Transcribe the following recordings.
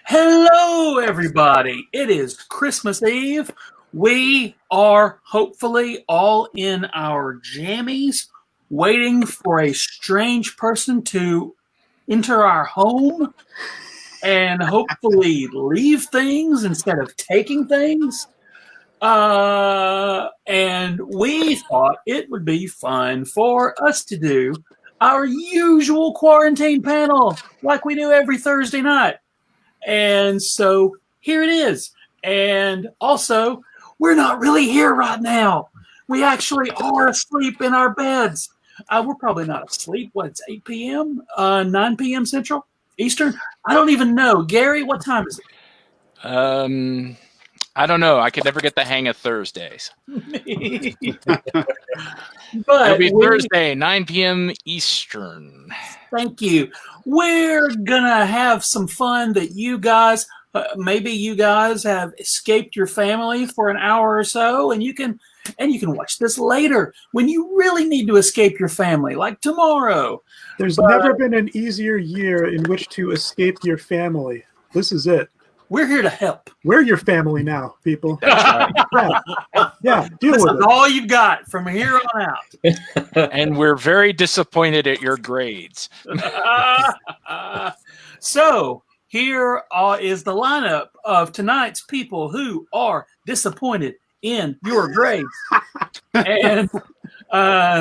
Hello, everybody. It is Christmas Eve. We are hopefully all in our jammies, waiting for a strange person to enter our home and hopefully leave things instead of taking things. And we thought it would be fun for us to do our usual quarantine panel like we do every Thursday night. And so here it is. And also, we're not really here right now. We actually are asleep in our beds. We're probably not asleep. It's 8 p.m., 9 p.m. Central, Eastern? I don't even know. Gary, what time is it? I don't know. I could never get the hang of Thursdays. But It'll be Thursday, 9 p.m. Eastern. Thank you. We're going to have some fun that you guys, maybe you guys have escaped your family for an hour or so, and you can watch this later when you really need to escape your family, like tomorrow. There's never been an easier year in which to escape your family. This is it. We're here to help. We're your family now, people. That's right. Yeah, deal this with is it. all you've got from here on out. And we're very disappointed at your grades. So here is the lineup of tonight's people who are disappointed in your grades. And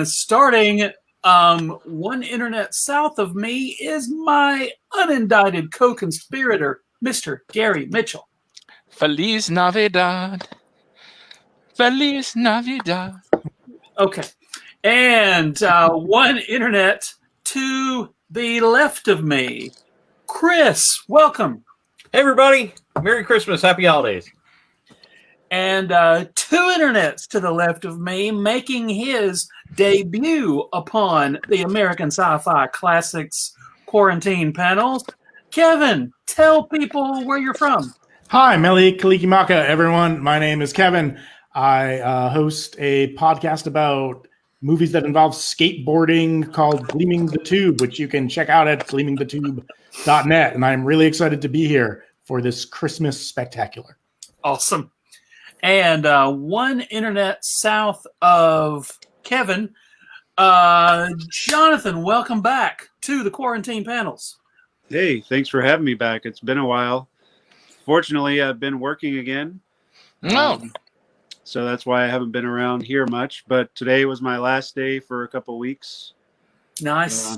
starting one internet south of me is my unindicted co-conspirator, Mr. Gary Mitchell. Feliz Navidad. Feliz Navidad. Okay. And one internet to the left of me, Chris. Welcome. Hey, everybody. Merry Christmas. Happy holidays. And two internets to the left of me, making his debut upon the American Sci-Fi Classics Quarantine panels. Kevin, tell people where you're from. Hi, Meli Kalikimaka, everyone. My name is Kevin. I host a podcast about movies that involve skateboarding called Gleaming the Tube, which you can check out at gleamingthetube.net. And I'm really excited to be here for this Christmas spectacular. Awesome. And one internet south of Kevin, Jonathan, welcome back to the Quarantine Panels. Hey, thanks for having me back. It's been a while. Fortunately, I've been working again. So that's why I haven't been around here much. But today was my last day for a couple weeks. Nice.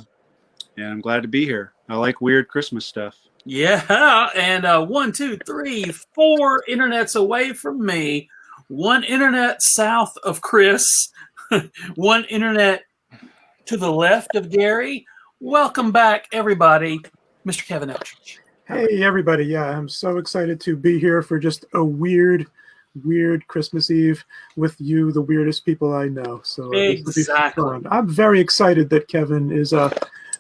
And I'm glad to be here. I like weird Christmas stuff. Yeah. And 1, 2, 3, 4 internets away from me. One internet south of Chris. One internet to the left of Gary. Welcome back, everybody. Mr. Kevin Eldridge. Hey, everybody. Yeah, I'm so excited to be here for just a weird Christmas Eve with you, the weirdest people I know. So exactly. I'm very excited that Kevin is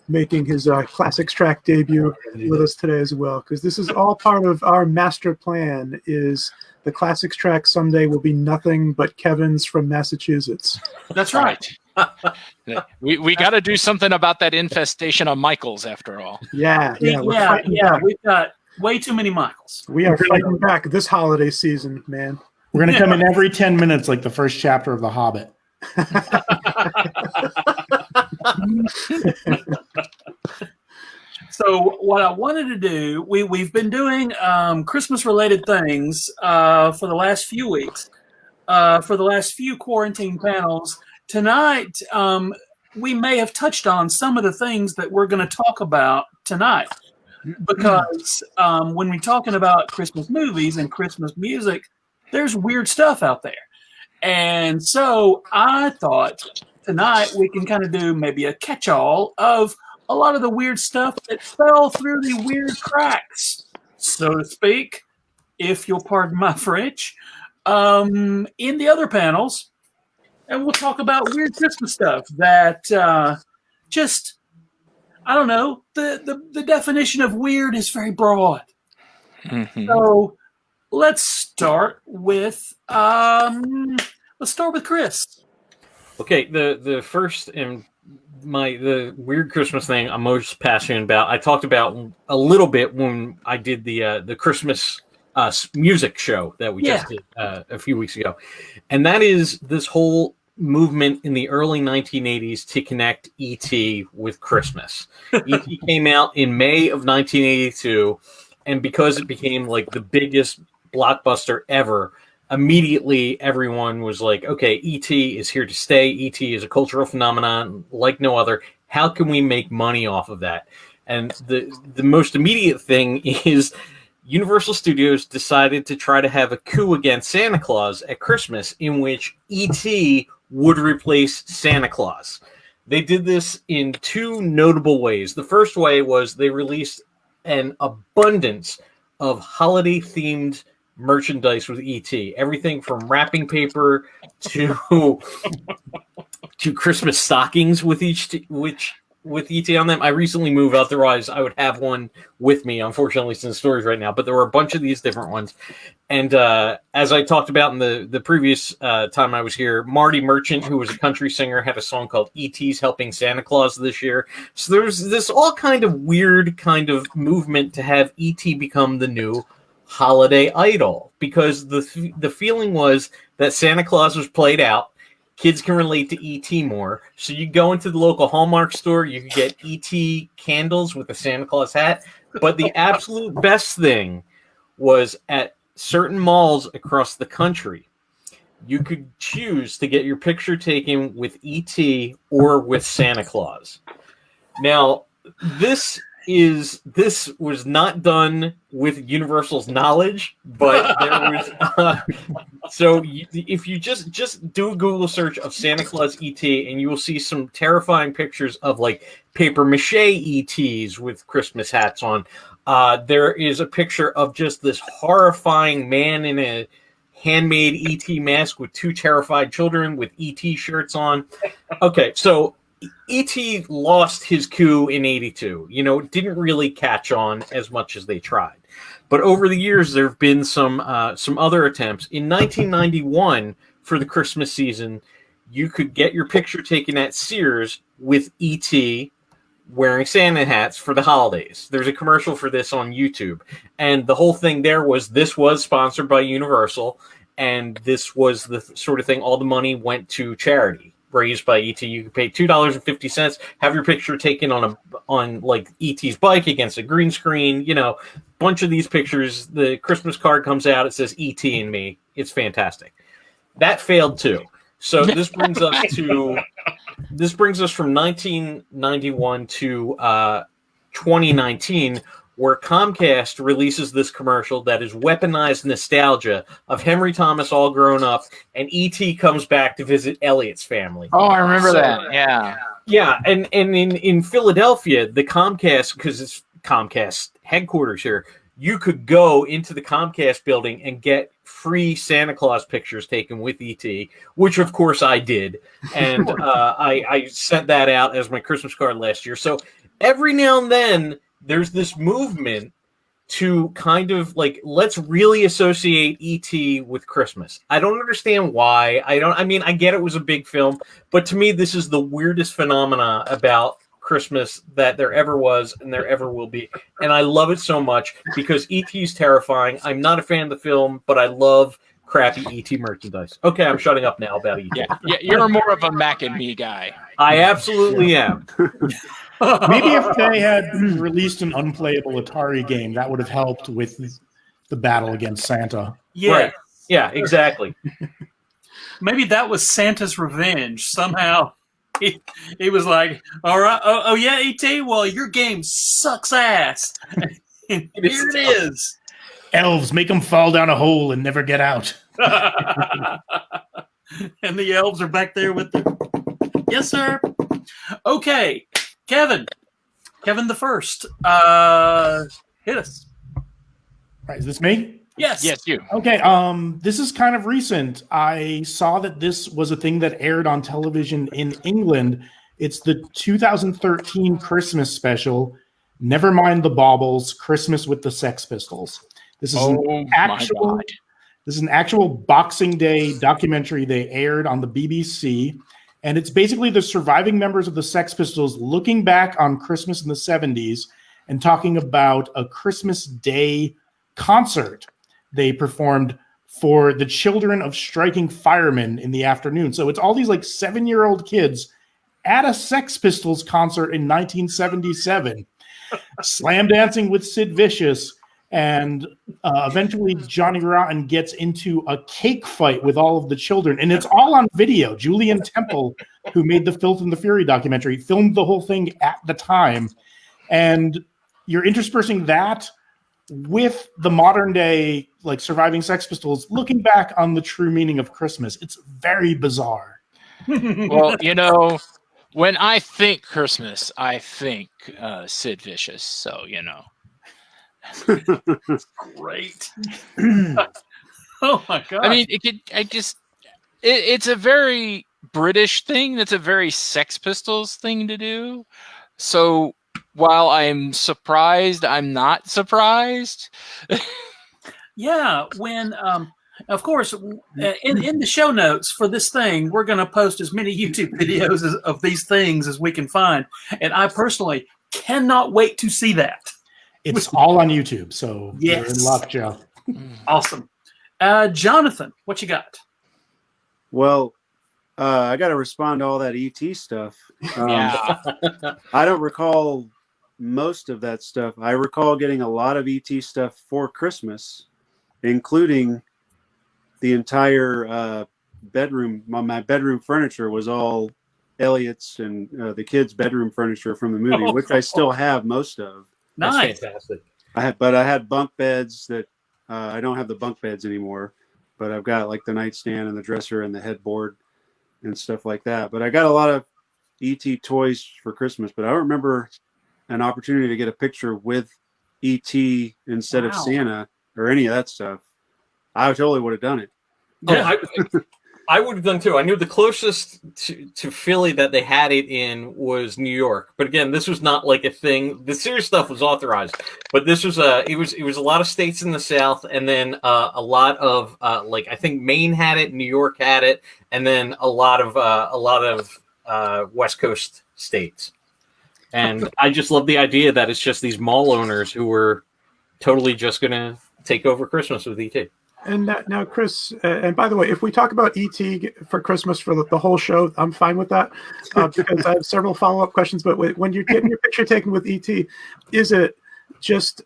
making his Classics Track debut with us today as well, because this is all part of our master plan. Is the Classics Track someday will be nothing but Kevin's from Massachusetts. That's right. We got to do something about that infestation of Michaels, after all. Yeah. We've got way too many Michaels. We are fighting back this holiday season, man. We're going to come in every 10 minutes like the first chapter of The Hobbit. So what I wanted to do, we've been doing Christmas-related things for the last few weeks, for the last few quarantine panels. Tonight, we may have touched on some of the things that we're going to talk about tonight, because when we're talking about Christmas movies and Christmas music, there's weird stuff out there. And so I thought tonight we can kind of do maybe a catch-all of a lot of the weird stuff that fell through the weird cracks, so to speak, if you'll pardon my French, in the other panels. And we'll talk about weird Christmas stuff that just, I don't know, the definition of weird is very broad. Mm-hmm. So let's start with Chris. Okay, the first and the weird Christmas thing I'm most passionate about. I talked about a little bit when I did the Christmas music show that we just did a few weeks ago, and that is this whole movement in the early 1980s to connect E.T. with Christmas. E.T. came out in May of 1982, and because it became like the biggest blockbuster ever, immediately everyone was like, okay, E.T. is here to stay. E.T. is a cultural phenomenon like no other. How can we make money off of that? And the most immediate thing is Universal Studios decided to try to have a coup against Santa Claus at Christmas in which E.T. would replace Santa Claus. They did this in two notable ways. The first way was they released an abundance of holiday-themed merchandise with E.T. Everything from wrapping paper to Christmas stockings with E.T. on them. I recently moved, otherwise I would have one with me. Unfortunately, it's in stores right now, but there were a bunch of these different ones. And as I talked about in the previous time I was here, Marty Merchant, who was a country singer, had a song called E.T.'s Helping Santa Claus this year. So there's this all kind of weird kind of movement to have E.T. become the new holiday idol, because the feeling was that Santa Claus was played out. Kids can relate to E.T. more. So you go into the local Hallmark store, you can get E.T. candles with a Santa Claus hat. But the absolute best thing was at certain malls across the country, you could choose to get your picture taken with E.T. or with Santa Claus. Now, this was not done with Universal's knowledge, but there was so if you just do a Google search of Santa Claus ET, and you will see some terrifying pictures of like paper mache ETs with Christmas hats on. There is a picture of just this horrifying man in a handmade ET mask with two terrified children with ET shirts on. Okay, so E.T. lost his coup in 82. Didn't really catch on as much as they tried. But over the years, there have been some other attempts. In 1991, for the Christmas season, you could get your picture taken at Sears with E.T. wearing Santa hats for the holidays. There's a commercial for this on YouTube. And the whole thing there was this was sponsored by Universal, and this was the sort of thing, all the money went to charity raised by ET. You could pay $2.50, have your picture taken on like ET's bike against a green screen, bunch of these pictures. The Christmas card comes out, it says ET and me. It's fantastic. That failed too. So this brings us from 1991 to 2019, where Comcast releases this commercial that is weaponized nostalgia of Henry Thomas all grown up, and E.T. comes back to visit Elliot's family. Oh, I remember that. Yeah. Yeah, and in Philadelphia, the Comcast, because it's Comcast headquarters here, you could go into the Comcast building and get free Santa Claus pictures taken with E.T., which of course I did. And I sent that out as my Christmas card last year. So every now and then, there's this movement to kind of like, let's really associate E.T. with Christmas. I don't understand why. I get it was a big film, but to me, this is the weirdest phenomena about Christmas that there ever was and there ever will be. And I love it so much because E.T. is terrifying. I'm not a fan of the film, but I love crappy E.T. merchandise. Okay, I'm shutting up now about E.T. Yeah, you're more of a Mac and Me guy. I absolutely am. Maybe if they had released an unplayable Atari game, that would have helped with the battle against Santa. Yeah. Right. Yeah, exactly. Maybe that was Santa's revenge. Somehow he was like, all right, oh yeah, E.T., well, your game sucks ass. And here it is. Elves, make them fall down a hole and never get out. And the elves are back there with the... Yes, sir. Okay. Kevin the first. Hit us. Right, is this me? Yes. Yes, you. Okay, this is kind of recent. I saw that this was a thing that aired on television in England. It's the 2013 Christmas special, Never Mind the Baubles, Christmas with the Sex Pistols. This is an actual Boxing Day documentary they aired on the BBC. And it's basically the surviving members of the Sex Pistols looking back on Christmas in the 70s and talking about a Christmas Day concert they performed for the children of striking firemen in the afternoon. So it's all these like 7-year-old kids at a Sex Pistols concert in 1977, slam dancing with Sid Vicious. And eventually Johnny Rotten gets into a cake fight with all of the children. And it's all on video. Julian Temple, who made the Filth and the Fury documentary, filmed the whole thing at the time. And you're interspersing that with the modern day, like surviving Sex Pistols, looking back on the true meaning of Christmas. It's very bizarre. Well, you know, when I think Christmas, I think Sid Vicious. So, you know. Great. Oh my god. I mean, it's a very British thing. That's a very Sex Pistols thing to do. So while I'm surprised, I'm not surprised. Yeah, when of course in the show notes for this thing, we're going to post as many YouTube videos of these things as we can find, and I personally cannot wait to see that. It's all on YouTube, so yes. You're in luck, Joe. Awesome. Jonathan, what you got? Well, I got to respond to all that ET stuff. Yeah. I don't recall most of that stuff. I recall getting a lot of ET stuff for Christmas, including the entire bedroom. My bedroom furniture was all Elliot's and the kids' bedroom furniture from the movie, which I still have most of. Nice. That's fantastic. I had bunk beds that I don't have the bunk beds anymore, but I've got like the nightstand and the dresser and the headboard and stuff like that. But I got a lot of ET toys for Christmas, but I don't remember an opportunity to get a picture with ET instead of Santa or any of that stuff. I totally would have done it. Yeah. I would have done too. I knew the closest to Philly that they had it in was New York, but again, this was not like a thing. The serious stuff was authorized, but this was it was a lot of states in the South, and then a lot of like I think Maine had it, New York had it, and then a lot of West Coast states. And I just love the idea that it's just these mall owners who were totally just going to take over Christmas with ET. And now, Chris, and by the way, if we talk about ET for Christmas for the whole show, I'm fine with that because I have several follow-up questions. But when you're getting your picture taken with ET, is it just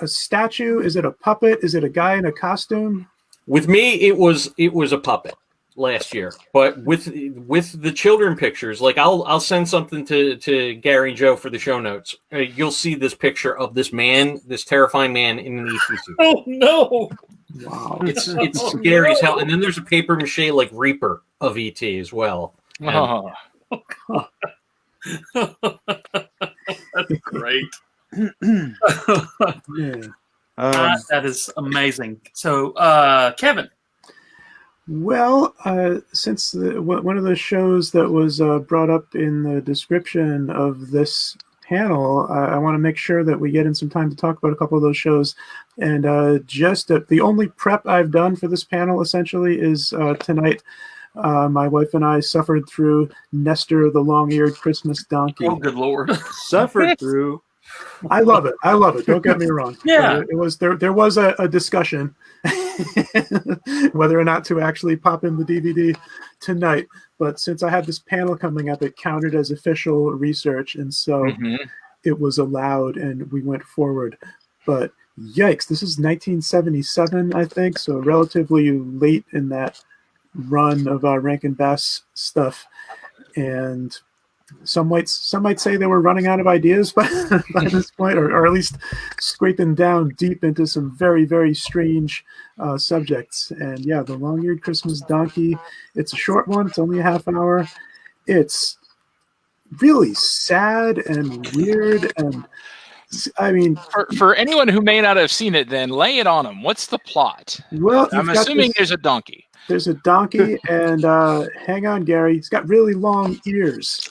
a statue? Is it a puppet? Is it a guy in a costume? With me, it was a puppet last year, but with the children pictures, like I'll send something to Gary and Joe for the show notes. You'll see this picture of this man, this terrifying man in an ET suit. Oh no! Wow, It's scary as hell. And then there's a paper mache like Reaper of ET as well. Oh. That's great. man. That is amazing. So, Kevin. Well, since one of the shows that was brought up in the description of this panel, I want to make sure that we get in some time to talk about a couple of those shows. And just the only prep I've done for this panel, essentially, is tonight. My wife and I suffered through Nestor, the long-eared Christmas donkey. Oh, good Lord. Suffered through. I love it. Don't get me wrong. Yeah. It was there was a discussion whether or not to actually pop in the DVD tonight. But since I had this panel coming up, it counted as official research, and so it was allowed, and we went forward. But yikes, this is 1977, I think, so relatively late in that run of Rankin Bass stuff, and some might say they were running out of ideas by this point, or at least scraping down deep into some very, very strange subjects. And yeah, the long-eared Christmas donkey, it's a short one. It's only a half hour. It's really sad and weird. And I mean, For anyone who may not have seen it, then lay it on them. What's the plot? Well, I'm assuming there's a donkey. There's a donkey, and hang on, Gary. He's got really long ears.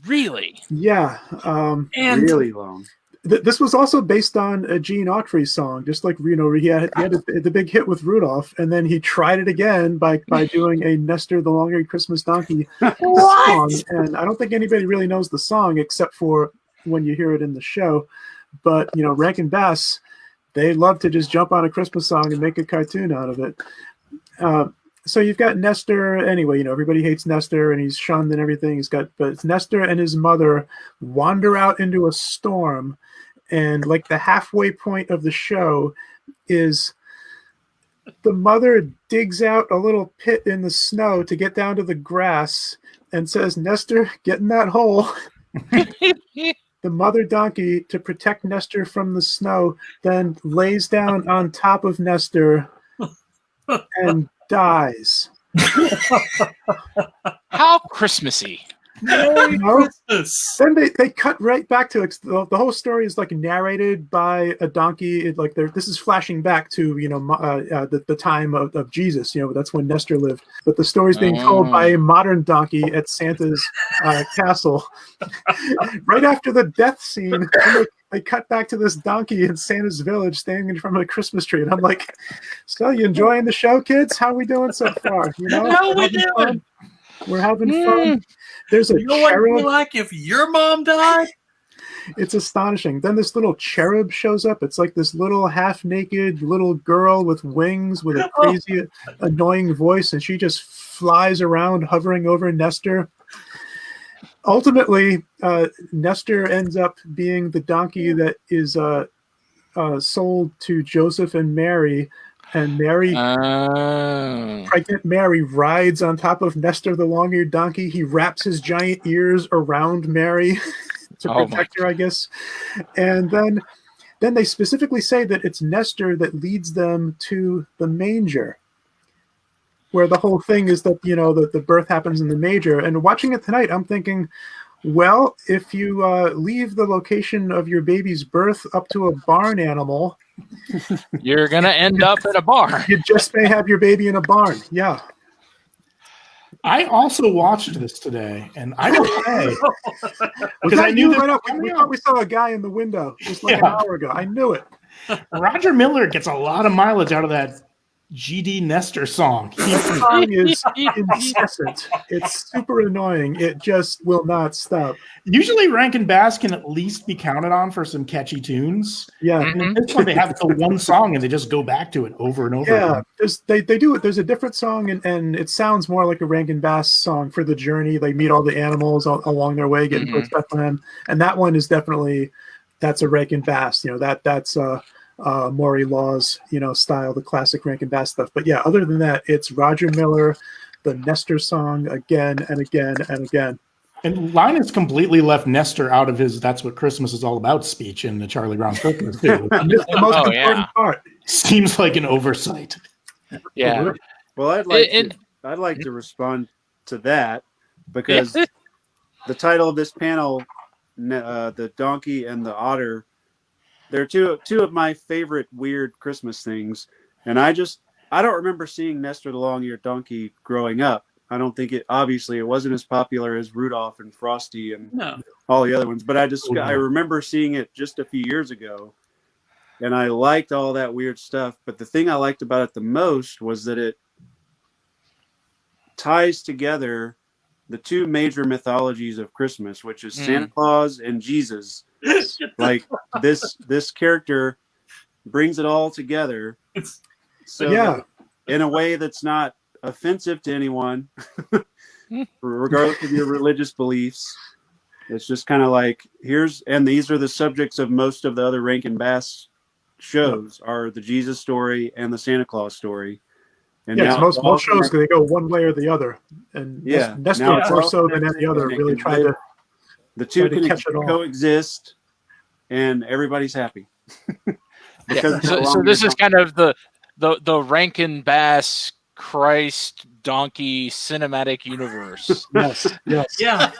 Really? Yeah. And Really long. This was also based on a Gene Autry song, just like he had the big hit with Rudolph, and then he tried it again by doing a Nestor the Long-Eared Christmas Donkey song. And I don't think anybody really knows the song except for when you hear it in the show. But Rankin Bass, they love to just jump on a Christmas song and make a cartoon out of it. So you've got Nestor. Anyway, everybody hates Nestor, and he's shunned and everything. But it's Nestor and his mother wander out into a storm. And like the halfway point of the show is the mother digs out a little pit in the snow to get down to the grass and says, "Nestor, get in that hole." The mother donkey, to protect Nestor from the snow, then lays down on top of Nestor and dies. How Christmassy. Merry Christmas. Then they cut right back to the whole story is like narrated by a donkey. This is flashing back to the time of Jesus. That's when Nestor lived. But the story's being told by a modern donkey at Santa's castle. Right after the death scene, they cut back to this donkey in Santa's village standing in front of a Christmas tree, and I'm like, "So you enjoying the show, kids? How are we doing so far? How we doing? We're having fun." There's a what it'd be cherub. like if your mom died? It's astonishing. Then this little cherub shows up. It's like this little half-naked little girl with wings with a crazy, annoying voice, and she just flies around hovering over Nestor. Ultimately, Nestor ends up being the donkey that is sold to Joseph and Mary. And Mary, pregnant Mary, rides on top of Nestor the long-eared donkey. He wraps his giant ears around Mary to protect her, I guess. And then they specifically say that it's Nestor that leads them to the manger, where the whole thing is that, the birth happens in the manger. And watching it tonight, I'm thinking, well, if you leave the location of your baby's birth up to a barn animal, you're going to end up at a barn. You just may have your baby in a barn. Yeah. I also watched this today, and I don't say because I knew right up. We thought we saw a guy in the window just like an hour ago. I knew it. Roger Miller gets a lot of mileage out of that GD Nestor song. The song is incessant. It's super annoying. It just will not stop. Usually Rankin Bass can at least be counted on for some catchy tunes. Yeah. And this one they have the one song and they just go back to it over and over. Yeah. They do it. There's a different song and it sounds more like a Rankin Bass song for the journey. They meet all the animals along their way getting towards Bethlehem. And that one is that's a Rankin Bass. That's Maury Law's, style, the classic Rankin Bass stuff. But yeah, other than that, it's Roger Miller, the Nestor song again and again and again. And Linus completely left Nestor out of his "That's What Christmas Is All About" speech in the Charlie Brown Christmas too. It's the most important part. Seems like an oversight. Yeah. Well, I'd like to respond to that because the title of this panel, the donkey and the otter, they're two of my favorite weird Christmas things. And I don't remember seeing Nestor the Long-Eared Donkey growing up. I don't think it wasn't as popular as Rudolph and Frosty and all the other ones. But I remember seeing it just a few years ago. And I liked all that weird stuff. But the thing I liked about it the most was that it ties together the two major mythologies of Christmas, which is Santa Claus and Jesus. Like this character brings it all together. So in a way that's not offensive to anyone, regardless of your religious beliefs. It's just kind of like these are the subjects of most of the other Rankin Bass shows are the Jesus story and the Santa Claus story. And most shows they go one way or the other. And Nestor more so than any other really tried to. The two can coexist, and everybody's happy. So this is kind of the Rankin Bass Christ Donkey cinematic universe. Yes. Yeah.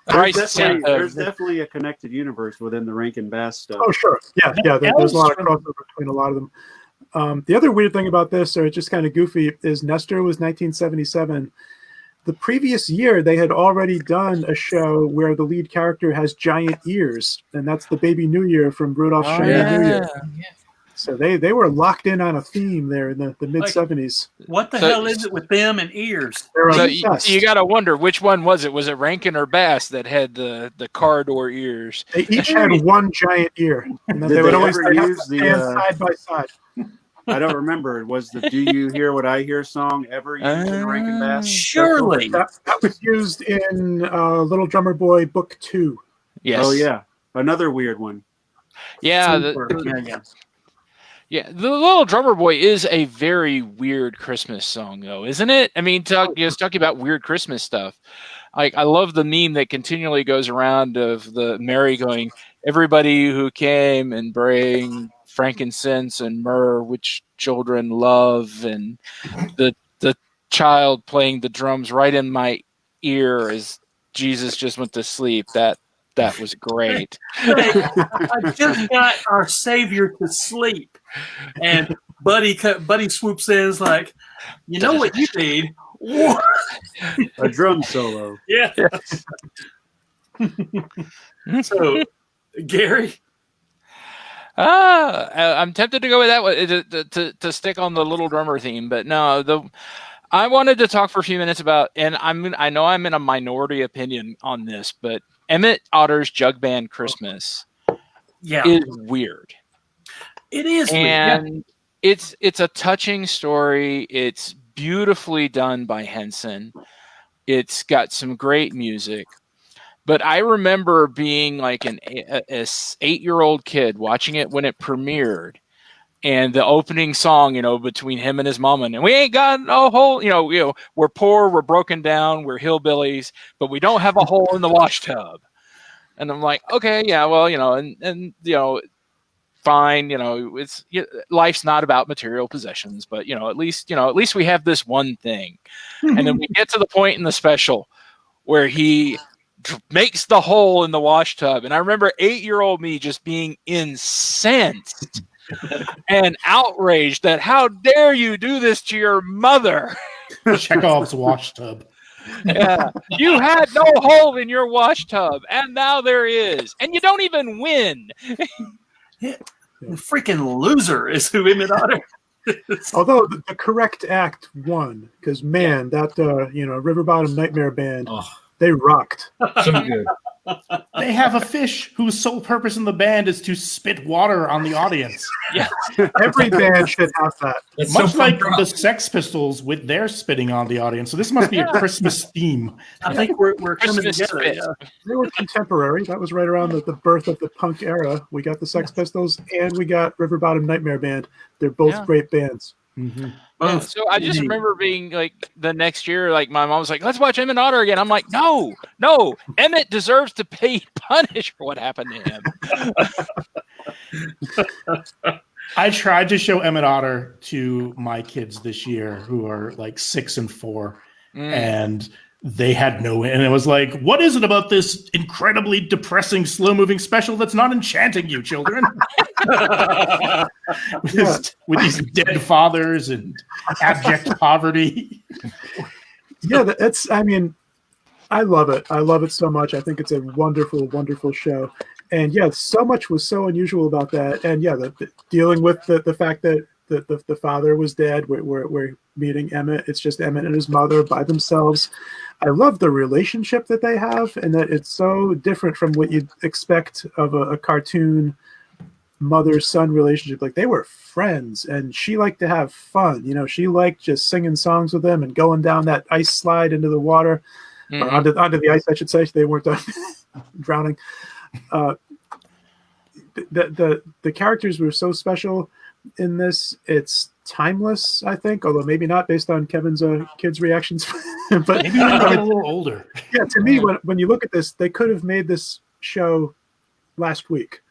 There's definitely a connected universe within the Rankin Bass stuff. Oh, sure. Yeah. There's a lot of crossover between a lot of them. The other weird thing about this, or it's just kind of goofy, is Nestor was 1977. the previous year they had already done a show where the lead character has giant ears, and that's the Baby New Year from Rudolph's Shiny New Year. So they were locked in on a theme there in the mid '70s. What the hell is it with them and ears? So you got to wonder which one was it? Was it Rankin or Bass that had the car door ears? They each had one giant ear, and then they would always use the side by side. I don't remember. Was the "Do You Hear What I Hear" song ever used in Rankin Bass? Surely. That was used in Little Drummer Boy Book 2. Yes. Oh yeah, another weird one. Yeah. The Little Drummer Boy is a very weird Christmas song, though, isn't it? I mean, talking about weird Christmas stuff. I love the meme that continually goes around of the Mary going, "Everybody who came and bring frankincense and myrrh, which children love," and the child playing the drums right in my ear as Jesus just went to sleep. That was great. I just got our Savior to sleep, and Buddy swoops in, is like, you know what you need? A drum solo. Yeah. So, Gary. I'm tempted to go with that one to stick on the Little Drummer theme, but no. I wanted to talk for a few minutes about, and I know I'm in a minority opinion on this, but Emmet Otter's Jug Band Christmas is weird. It is and weird. It's a touching story. It's beautifully done by Henson. It's got some great music. But I remember being like an 8-year-old kid watching it when it premiered. And the opening song, between him and his mom, and we ain't got no hole, we're poor, we're broken down, we're hillbillies, but we don't have a hole in the wash tub. And I'm like, okay, yeah, well, and fine, it's life's not about material possessions, but at least we have this one thing. And then we get to the point in the special where he makes the hole in the wash tub, and I remember 8-year-old me just being incensed and outraged that how dare you do this to your mother. Chekhov's wash tub. Yeah, you had no hole in your wash tub, and now there is, and you don't even win. The freaking loser is who Emmet Otter is. Although the correct act won, because that River Bottom Nightmare Band, they rocked. So good. They have a fish whose sole purpose in the band is to spit water on the audience. Yeah, every band should have that. That's Much so like fun. the Sex Pistols with their spitting on the audience. So this must be a Christmas theme. I think we're coming Christmas together. spit. Yeah. They were contemporary. That was right around the birth of the punk era. We got the Sex Pistols and we got River Bottom Nightmare Band. They're both great bands. Mm-hmm. Yeah, so I just remember being like the next year, like my mom was like, "Let's watch Emmet Otter again." I'm like, "No, Emmett deserves to pay punish for what happened to him." I tried to show Emmet Otter to my kids this year, who are like 6 and 4, and they had no. And it was like, "What is it about this incredibly depressing, slow-moving special that's not enchanting you, children?" with these dead fathers and abject poverty. Yeah, I love it. I love it so much. I think it's a wonderful, wonderful show. And yeah, so much was so unusual about that. And yeah, dealing with the fact that the father was dead. We're meeting Emmett. It's just Emmett and his mother by themselves. I love the relationship that they have, and that it's so different from what you'd expect of a cartoon mother-son relationship. Like, they were friends, and she liked to have fun. She liked just singing songs with them and going down that ice slide into the water, or onto the ice, I should say. They weren't drowning. The characters were so special in this. It's timeless, I think, although maybe not based on Kevin's kids' reactions. But maybe when I get a little older. Yeah, to me, when you look at this, they could have made this show last week.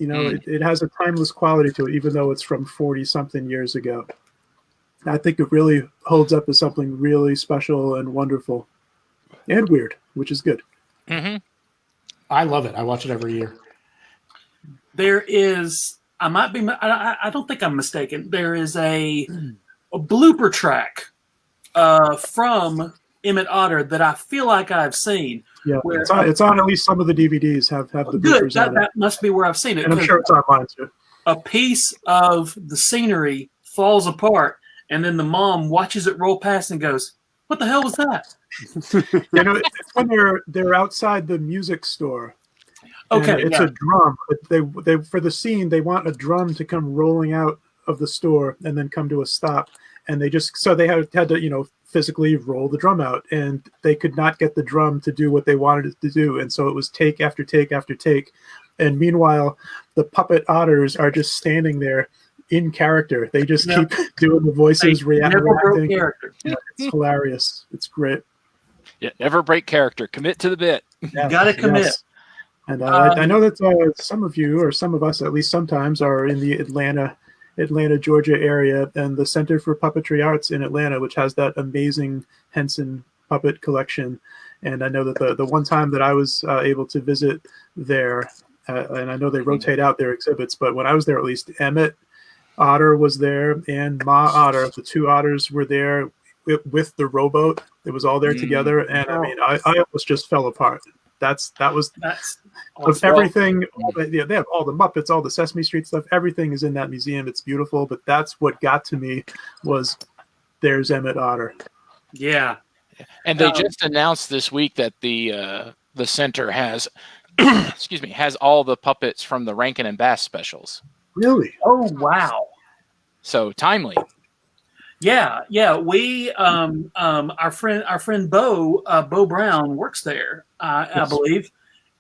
It has a timeless quality to it, even though it's from 40-something years ago. I think it really holds up as something really special and wonderful and weird, which is good. Mm-hmm. I love it. I watch it every year. There is, I don't think I'm mistaken. There is a blooper track from Emmet Otter that I feel like I've seen. Yeah, where, it's on at least some of the DVDs have the good. bloopers on it. That must be where I've seen it. And I'm sure it's online too. A piece of the scenery falls apart, and then the mom watches it roll past and goes, "What the hell was that?" You know, it's when they're outside the music store. Okay, it's a drum. They for the scene they want a drum to come rolling out of the store and then come to a stop, and they had to physically roll the drum out, and they could not get the drum to do what they wanted it to do, and so it was take after take after take. And meanwhile, the puppet otters are just standing there in character. They just keep doing the voices, reacting. Yeah, it's hilarious. It's great. Yeah, never break character. Commit to the bit. You gotta commit. Yes. And I know that some of you, or some of us at least sometimes, are in the Atlanta, Georgia area, and the Center for Puppetry Arts in Atlanta, which has that amazing Henson puppet collection. And I know that the one time that I was able to visit there, and I know they rotate out their exhibits, but when I was there, at least Emmet Otter was there and Ma Otter. The two otters were there with the rowboat. It was all there together, and I mean, I almost just fell apart. That's awesome. Everything. They have all the Muppets, all the Sesame Street stuff. Everything is in that museum. It's beautiful, but that's what got to me was there's Emmet Otter. Yeah, and they just announced this week that the center has, excuse me, has all the puppets from the Rankin and Bass specials. Really? Oh wow! So timely. Yeah. We our friend Bo Brown works there, I believe,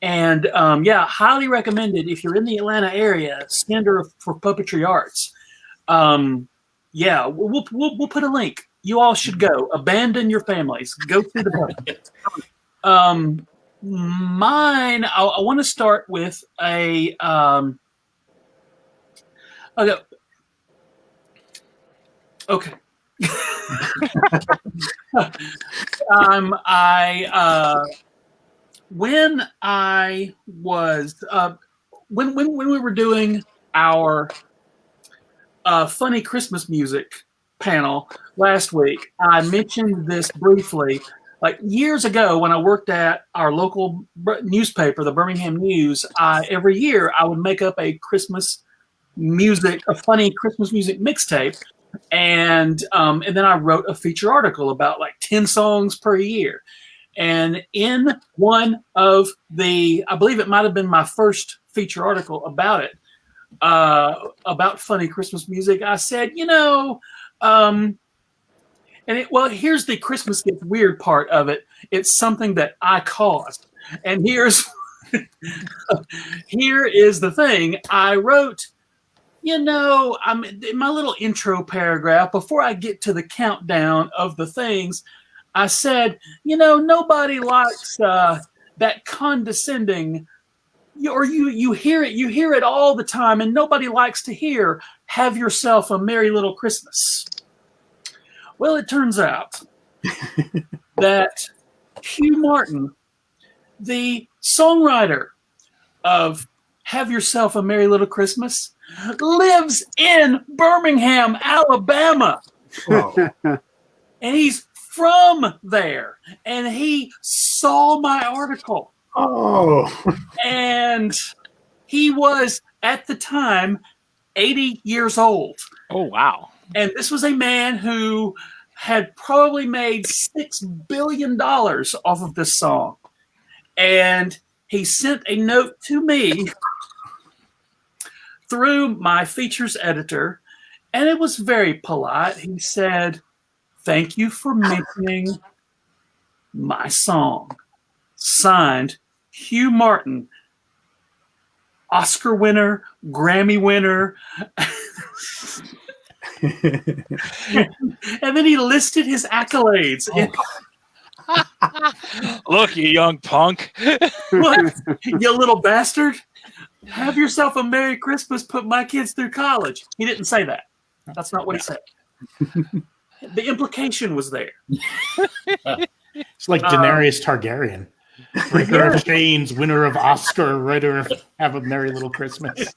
and highly recommended if you're in the Atlanta area. Center for Puppetry Arts. We'll put a link. You all should go. Abandon your families. Go through the puppet. Mine. I want to start with a. Okay. When I was when we were doing our funny Christmas music panel last week, I mentioned this briefly. Like years ago, when I worked at our local newspaper, the Birmingham News, every year I would make up a funny Christmas music mixtape. And then I wrote a feature article about like 10 songs per year. And in one of I believe it might have been my first feature article about it, about funny Christmas music, I said, here's the Christmas Gets Weird part of it. It's something that I caused. And here is the thing. I wrote, I'm in my little intro paragraph before I get to the countdown of the things. I said, nobody likes that condescending, or you hear it all the time, and nobody likes to hear "Have yourself a merry little Christmas." Well, it turns out that Hugh Martin, the songwriter of "Have Yourself a Merry Little Christmas," lives in Birmingham, Alabama. Oh. And he's from there. And he saw my article. Oh. And he was, at the time, 80 years old. Oh, wow. And this was a man who had probably made $6 billion off of this song. And he sent a note to me through my features editor, and it was very polite. He said, "Thank you for mentioning my song. Signed, Hugh Martin, Oscar winner, Grammy winner." And then he listed his accolades. Look, you young punk. What, you little bastard? Have yourself a Merry Christmas, put my kids through college. He didn't say that. That's not what he said. The implication was there. It's like Daenerys Targaryen. Breaker of chains, winner of Oscar, writer of Have a Merry Little Christmas.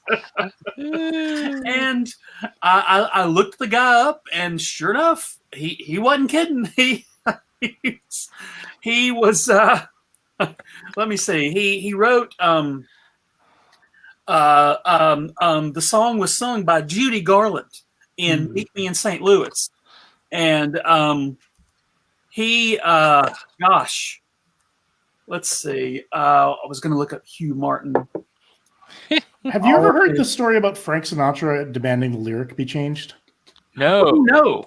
And I looked the guy up, and sure enough, he wasn't kidding. He he was. Let me see. He wrote. The song was sung by Judy Garland in Meet Me in St. Louis, and gosh, let's see. I was going to look up Hugh Martin. Have you ever heard the story about Frank Sinatra demanding the lyric be changed? No.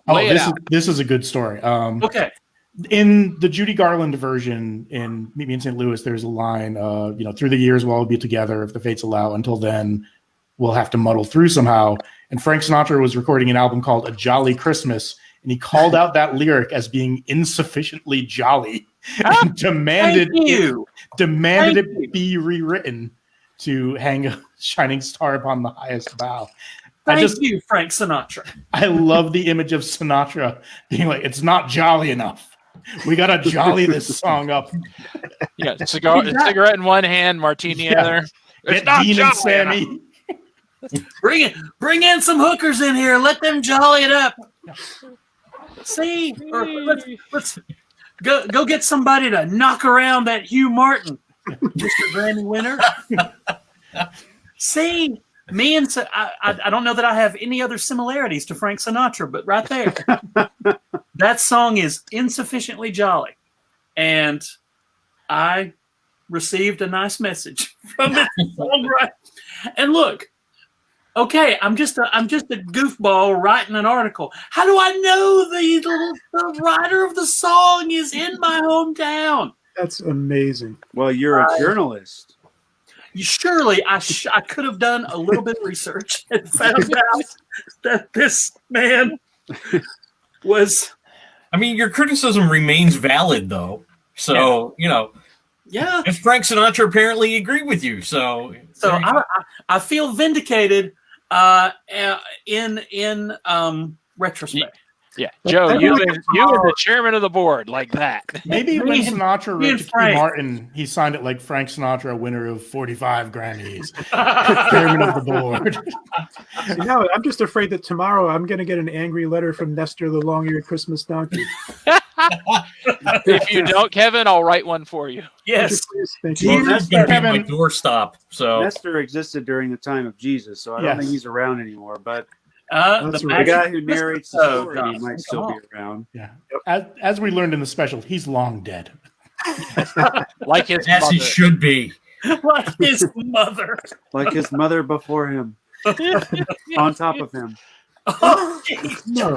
Oh, this is a good story. Okay. In the Judy Garland version in Meet Me in St. Louis, there's a line, through the years we'll all be together if the fates allow. Until then, we'll have to muddle through somehow. And Frank Sinatra was recording an album called A Jolly Christmas, and he called out that lyric as being insufficiently jolly and demanded it be rewritten to hang a shining star upon the highest bough. Thank you, Frank Sinatra. I love the image of Sinatra being like, it's not enough. We got to jolly this song up. Yeah, cigarette in one hand, martini in the other. It's not Dean and jolly Sammy. Bring in some hookers in here. Let them jolly it up. See, or let's go get somebody to knock around that Hugh Martin, Mr. Grammy winner. See, me and I don't know that I have any other similarities to Frank Sinatra, but right there, that song is insufficiently jolly, and I received a nice message from this songwriter. And look, okay, I'm just a goofball writing an article. How do I know the writer of the song is in my hometown? That's amazing. Well, you're a journalist. Surely I could have done a little bit of research and found out that this man was. I mean, your criticism remains valid, though. So, Yeah. And Frank Sinatra apparently agreed with you. So I feel vindicated in retrospect. Yeah, Joe, you and the chairman of the board, like that. Maybe when Sinatra wrote to Q Martin, he signed it like Frank Sinatra, winner of 45 Grammys, chairman of the board. No, I'm just afraid that tomorrow I'm going to get an angry letter from Nestor, the long-eared Christmas donkey. If you don't, Kevin, I'll write one for you. Yes. Thank Well, you. that's going to be my doorstop. So Nestor existed during the time of Jesus, so I don't think he's around anymore. But the guy who narrates the story might still be around. Yeah. As we learned in the special, he's long dead. Like his as mother. he should be. Like his mother. Like his mother before him. On top of him. Oh, No.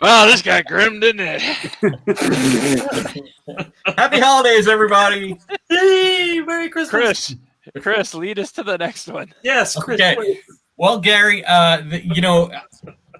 Wow, this got grim, didn't it? Happy holidays, everybody. hey, Merry Christmas. Chris, lead us to the next one. Yes, Chris. Okay. Please. Well, Gary,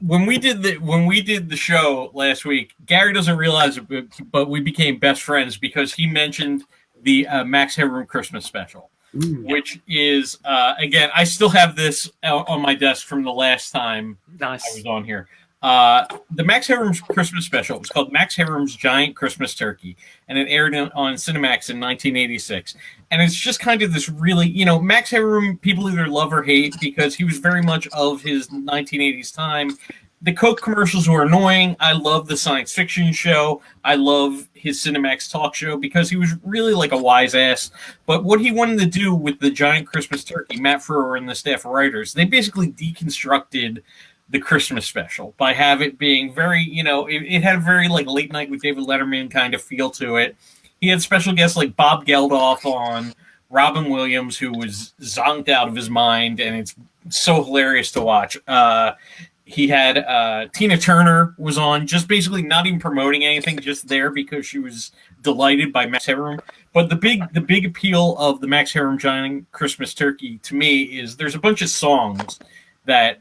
when we did the show last week, Gary doesn't realize it, but we became best friends because he mentioned the Max Headroom Christmas special, which is again, I still have this on my desk from the last time I was on here. The Max Headroom's Christmas special. It was called Max Headroom's Giant Christmas Turkey, and it aired on Cinemax in 1986. And it's just kind of this really, Max Headroom, people either love or hate because he was very much of his 1980s time. The Coke commercials were annoying. I love the science fiction show. I love his Cinemax talk show because he was really like a wise ass. But what he wanted to do with the Giant Christmas Turkey, Matt Frewer and the staff of writers, they basically deconstructed the Christmas special by have it being very, it had a very like late night with David Letterman kind of feel to it. He had special guests like Bob Geldof on, Robin Williams, who was zonked out of his mind, and it's so hilarious to watch. He had Tina Turner was on, just basically not even promoting anything, just there because she was delighted by Max Headroom. But the big appeal of the Max Headroom Giant Christmas Turkey to me is there's a bunch of songs that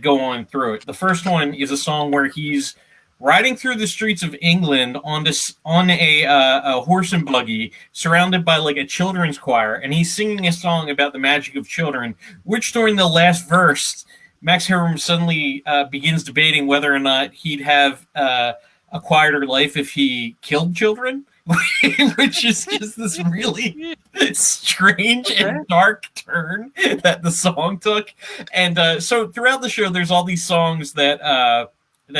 go on through it. The first one is a song where he's riding through the streets of England on a horse and buggy, surrounded by like a children's choir, and he's singing a song about the magic of children, which during the last verse, Max Headroom suddenly begins debating whether or not he'd have a quieter life if he killed children, which is just this really strange and dark turn that the song took. And so throughout the show, there's all these songs that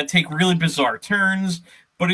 take really bizarre turns, but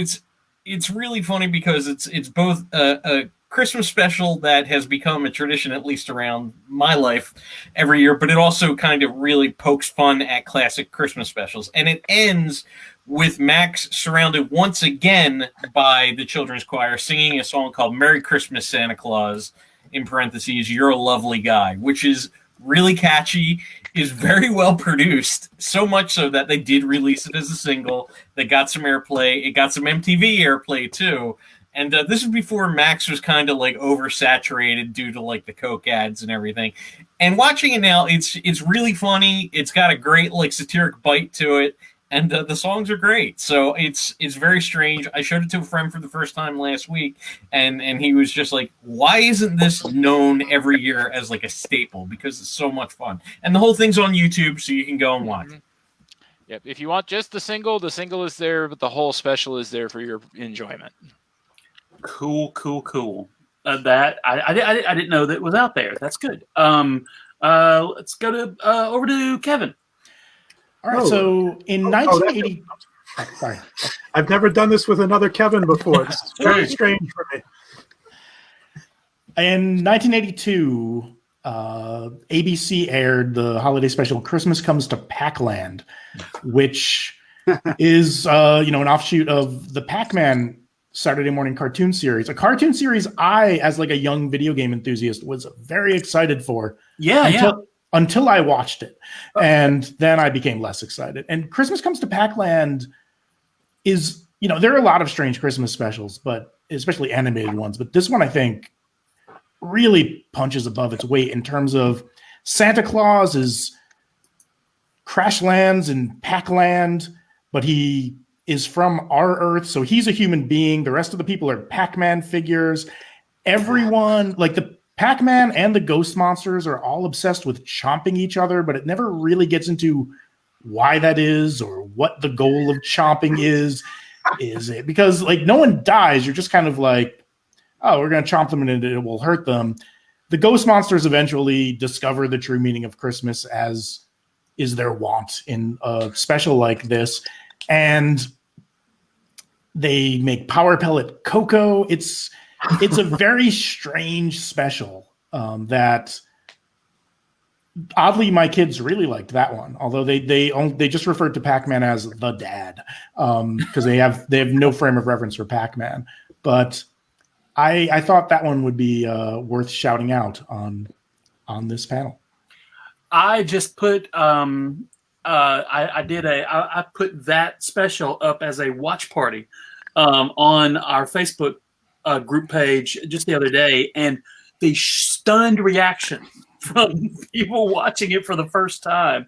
it's really funny because it's both a Christmas special that has become a tradition, at least around my life, every year, but it also kind of really pokes fun at classic Christmas specials. And it ends with Max surrounded once again by the children's choir singing a song called Merry Christmas, Santa Claus, in parentheses, You're a Lovely Guy, which is really catchy, is very well produced, so much so that they did release it as a single. They got some airplay. It got some MTV airplay, too. And this is before Max was kind of like oversaturated due to like the Coke ads and everything. And watching it now, it's really funny. It's got a great like satiric bite to it, and the songs are great. So it's very strange. I showed it to a friend for the first time last week, and he was just like, "Why isn't this known every year as like a staple? Because it's so much fun." And the whole thing's on YouTube, so you can go and watch it. Yep. If you want just the single is there, but the whole special is there for your enjoyment. Cool. That I didn't know that was out there. That's good. Let's go to over to Kevin. All right. So in 1980, sorry, I've never done this with another Kevin before. It's very strange for me. In 1982, ABC aired the holiday special "Christmas Comes to Pac-Land," which is an offshoot of the Pac-Man Saturday morning cartoon series, a cartoon series I, as like a young video game enthusiast, was very excited for. Until I watched it, and then I became less excited. And Christmas Comes to Pac-Land is, there are a lot of strange Christmas specials, but especially animated ones. But this one, I think, really punches above its weight in terms of Santa Claus crash lands in Pac-Land, but he is from our Earth, so he's a human being. The rest of the people are Pac-Man figures. Everyone, like the Pac-Man and the ghost monsters, are all obsessed with chomping each other, but it never really gets into why that is or what the goal of chomping is. Is it because like no one dies? You're just kind of like, oh, we're going to chomp them and it will hurt them. The ghost monsters eventually discover the true meaning of Christmas, as is their wont in a special like this. And they make power pellet cocoa. It's a very strange special that oddly my kids really liked that one. Although they just referred to Pac-Man as the dad because they have no frame of reference for Pac-Man. But I thought that one would be worth shouting out on this panel. I just put I put that special up as a watch party on our Facebook group page just the other day, and the stunned reaction from people watching it for the first time,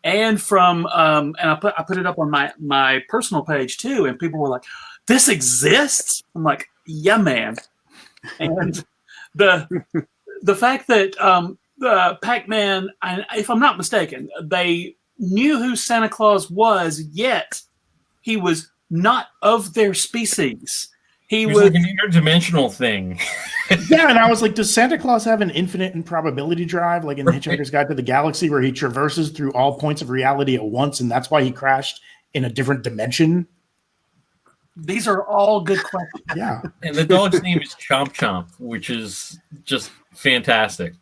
and from and I put it up on my personal page too, and people were like, "This exists?" I'm like, "Yeah, man." And the fact that Pac-Man, if I'm not mistaken, they knew who Santa Claus was, yet he was not of their species. He was like an interdimensional thing. Yeah, and I was like, does Santa Claus have an infinite improbability drive, like in The Hitchhiker's Guide to the Galaxy, where he traverses through all points of reality at once, and that's why he crashed in a different dimension? These are all good questions. Yeah. And the dog's name is Chomp Chomp, which is just fantastic.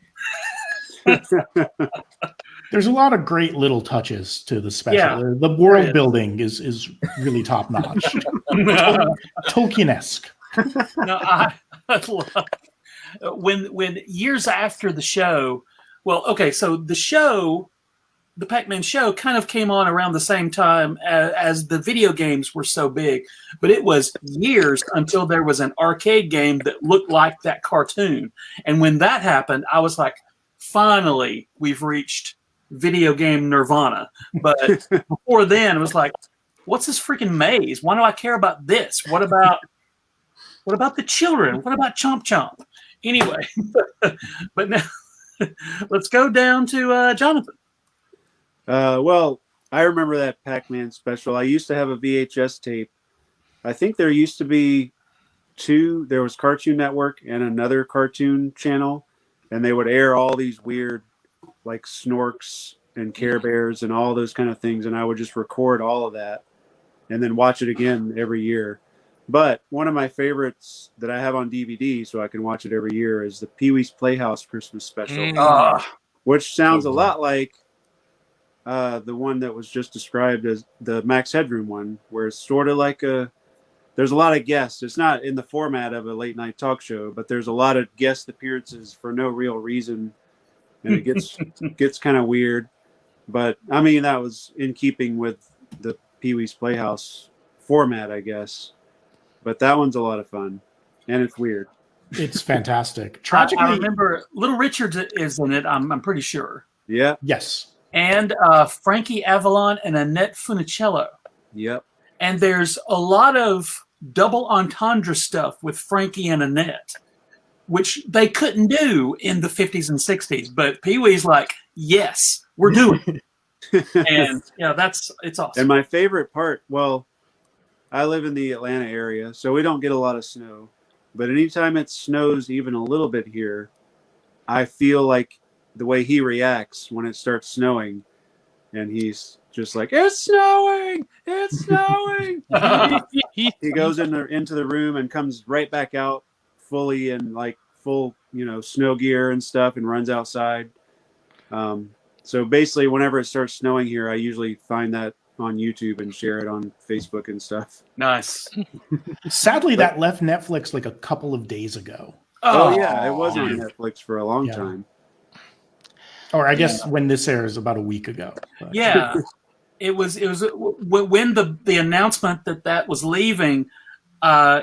There's a lot of great little touches to the special. Yeah. The world building is really top notch. Tolkien-esque. No, I love when years after the show. Well, okay, so the Pac-Man show, kind of came on around the same time as the video games were so big, but it was years until there was an arcade game that looked like that cartoon. And when that happened, I was like, finally, we've reached video game nirvana. But before then, it was like, what's this freaking maze? Why do I care about this? What about the children? What about Chomp Chomp? Anyway, but now let's go down to Jonathan. Well, I remember that Pac-Man special. I used to have a VHS tape. I think there used to be two. There was Cartoon Network and another cartoon channel, and they would air all these weird, like Snorks and Care Bears and all those kind of things, and I would just record all of that and then watch it again every year. But one of my favorites that I have on DVD, so I can watch it every year, is the Pee-wee's Playhouse Christmas special, which sounds a lot like the one that was just described as the Max Headroom one, where it's sort of like there's a lot of guests. It's not in the format of a late night talk show, but there's a lot of guest appearances for no real reason, and it gets kind of weird. But I mean, that was in keeping with the Pee-wee's Playhouse format, I guess. But that one's a lot of fun, and it's weird. It's fantastic. Tragically, I remember Little Richard is in it. I'm pretty sure. Yeah. Yes. And Frankie Avalon and Annette Funicello. Yep. And there's a lot of double entendre stuff with Frankie and Annette, which they couldn't do in the 50s and 60s. But Pee-wee's like, yes, we're doing it. And yeah, it's awesome. And my favorite part, well, I live in the Atlanta area, so we don't get a lot of snow. But anytime it snows even a little bit here, I feel like the way he reacts when it starts snowing, and he's just like, "It's snowing! It's snowing!" He goes into the room and comes right back out fully in like full, snow gear and stuff, and runs outside. So basically, whenever it starts snowing here, I usually find that on YouTube and share it on Facebook and stuff. Nice. Sadly, that left Netflix like a couple of days ago. Oh yeah, it was on Netflix for a long time. Or I guess when this airs, about a week ago. But. Yeah, it was when the announcement that was leaving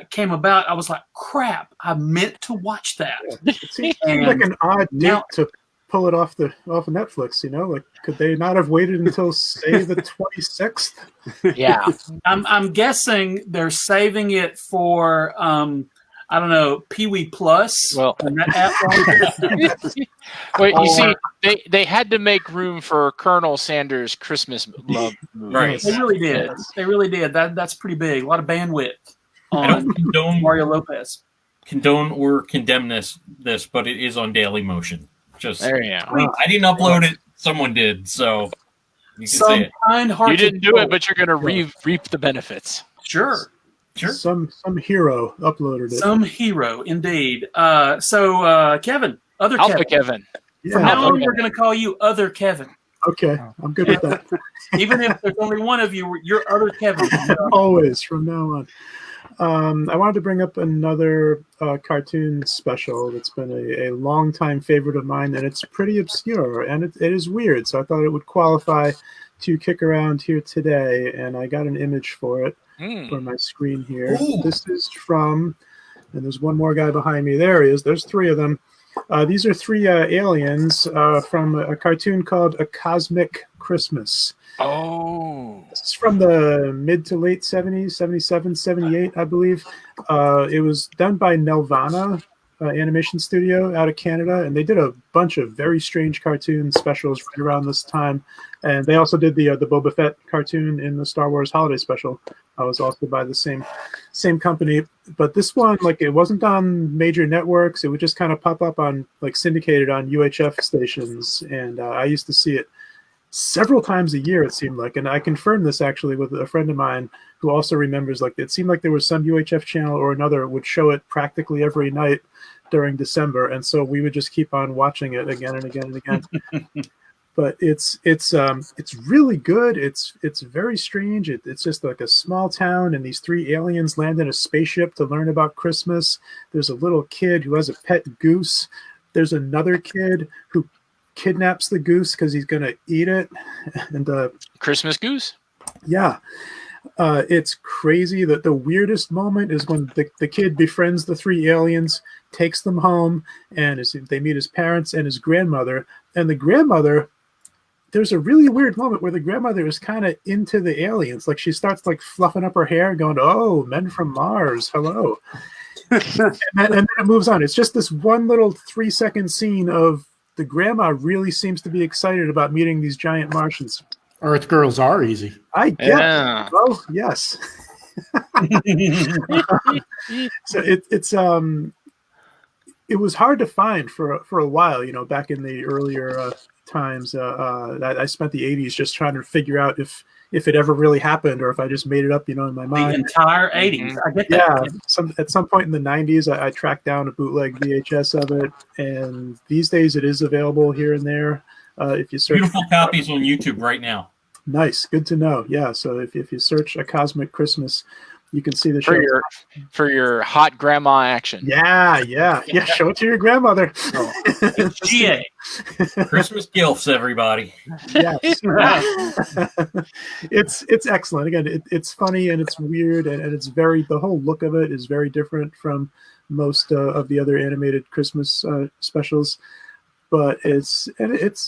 came about. I was like, crap! I meant to watch that. Yeah. It seems like an odd date to pull it off of Netflix. Like, could they not have waited until say the 26th? Yeah, I'm guessing they're saving it for I don't know, Pee-wee Plus. Well, wait, you see, they had to make room for Colonel Sanders' Christmas love movie. Right. They really did. They really did. That's pretty big. A lot of bandwidth on I don't condone Mario Lopez. Condone or condemn this, but it is on Daily Motion. Just there you go. I didn't upload it. Someone did, so you can say it. You didn't do it, but you're going to reap the benefits. Sure. Some hero uploaded it. Some hero, indeed. So Kevin, other Alpha Kevin. Yeah. From now on, we're going to call you Other Kevin. Okay, I'm good with that. Even if there's only one of you, you're Other Kevin. Always, from now on. I wanted to bring up another cartoon special that's been a long-time favorite of mine, and it's pretty obscure, and it is weird, so I thought it would qualify to kick around here today, and I got an image for it for my screen here. Ooh. This is from, and there's one more guy behind me. There he is. There's three of them. These are three aliens from a cartoon called A Cosmic Christmas. Oh. This is from the mid to late 70s, 77, 78, I believe. It was done by Nelvana Animation Studio out of Canada, and they did a bunch of very strange cartoon specials right around this time. And they also did the Boba Fett cartoon in the Star Wars Holiday Special. I was also by the same company. But this one, like, it wasn't on major networks. It would just kind of pop up on, like, syndicated on UHF stations. And I used to see it several times a year, it seemed like. And I confirmed this actually with a friend of mine who also remembers, like, it seemed like there was some UHF channel or another would show it practically every night during December. And so we would just keep on watching it again and again and again. But it's really good. It's very strange. It's just like a small town, and these three aliens land in a spaceship to learn about Christmas. There's a little kid who has a pet goose. There's another kid who kidnaps the goose because he's going to eat it. And Christmas goose? Yeah. It's crazy. The weirdest moment is when the kid befriends the three aliens, takes them home, and they meet his parents and his grandmother. And the grandmother, there's a really weird moment where the grandmother is kind of into the aliens. Like, she starts like fluffing up her hair, going, "Oh, men from Mars, hello." and then it moves on. It's just this one little 3-second scene of the grandma really seems to be excited about meeting these giant Martians. Earth girls are easy. I guess. Yeah. Oh, yes. So it was hard to find for a while, back in the earlier times. I spent the 80s just trying to figure out if it ever really happened or if I just made it up, in my The mind. entire 80s. I get Yeah, that. at some point in the 90s, I tracked down a bootleg VHS of it, and these days it is available here and there. If you search, Beautiful copies on YouTube right now. nice, good to know. Yeah, so if you search A Cosmic Christmas, you can see the show. For your hot grandma action. Yeah. Show it to your grandmother. GA. Christmas gifts, everybody. Yes. It's excellent. Again, it's funny and it's weird and it's the whole look of it is very different from most of the other animated Christmas specials. But it's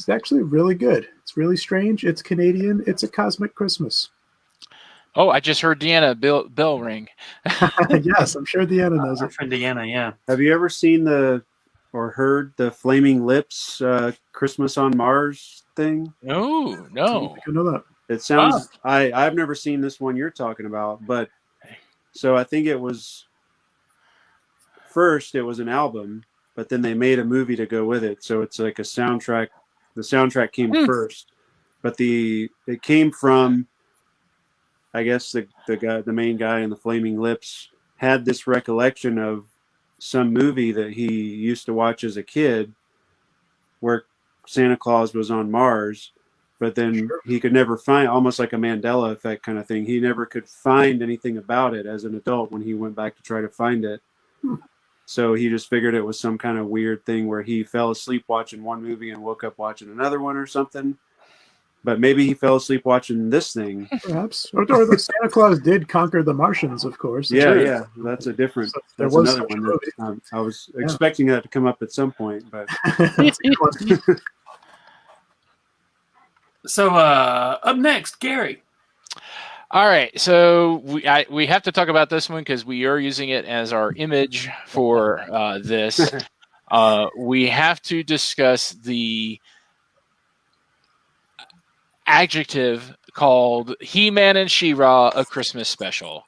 actually really good. It's really strange. It's Canadian. It's A Cosmic Christmas. Oh, I just heard Deanna bell ring. Yes, I'm sure Deanna knows it. From Deanna, yeah. Have you ever seen or heard the Flaming Lips Christmas on Mars thing? No. I know that. It sounds. I've never seen this one you're talking about, but so I think it was an album, but then they made a movie to go with it. So it's like a soundtrack. The soundtrack came first, but it came from, I guess the main guy in the Flaming Lips had this recollection of some movie that he used to watch as a kid where Santa Claus was on Mars, but then he could never find, almost like a Mandela effect kind of thing. He never could find anything about it as an adult when he went back to try to find it. So he just figured it was some kind of weird thing where he fell asleep watching one movie and woke up watching another one or something. But maybe he fell asleep watching this thing. Perhaps. Or the Santa Claus did conquer the Martians, of course. Yeah. That's a different. So that's another one that I was expecting that to come up at some point, but. So up next, Gary. All right, so we have to talk about this one because we are using it as our image for this. We have to discuss the adjective called He-Man and She-Ra, a Christmas special,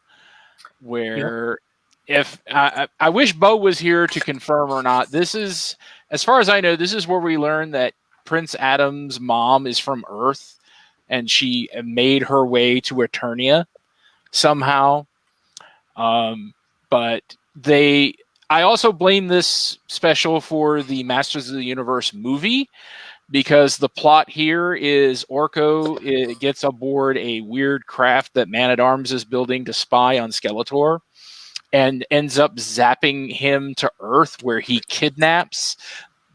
where if I wish Bo was here to confirm or not, this is, as far as I know, this is where we learn that Prince Adam's mom is from Earth and she made her way to Eternia somehow. But I also blame this special for the Masters of the Universe movie, because the plot here is Orko gets aboard a weird craft that Man-at-Arms is building to spy on Skeletor and ends up zapping him to Earth, where he kidnaps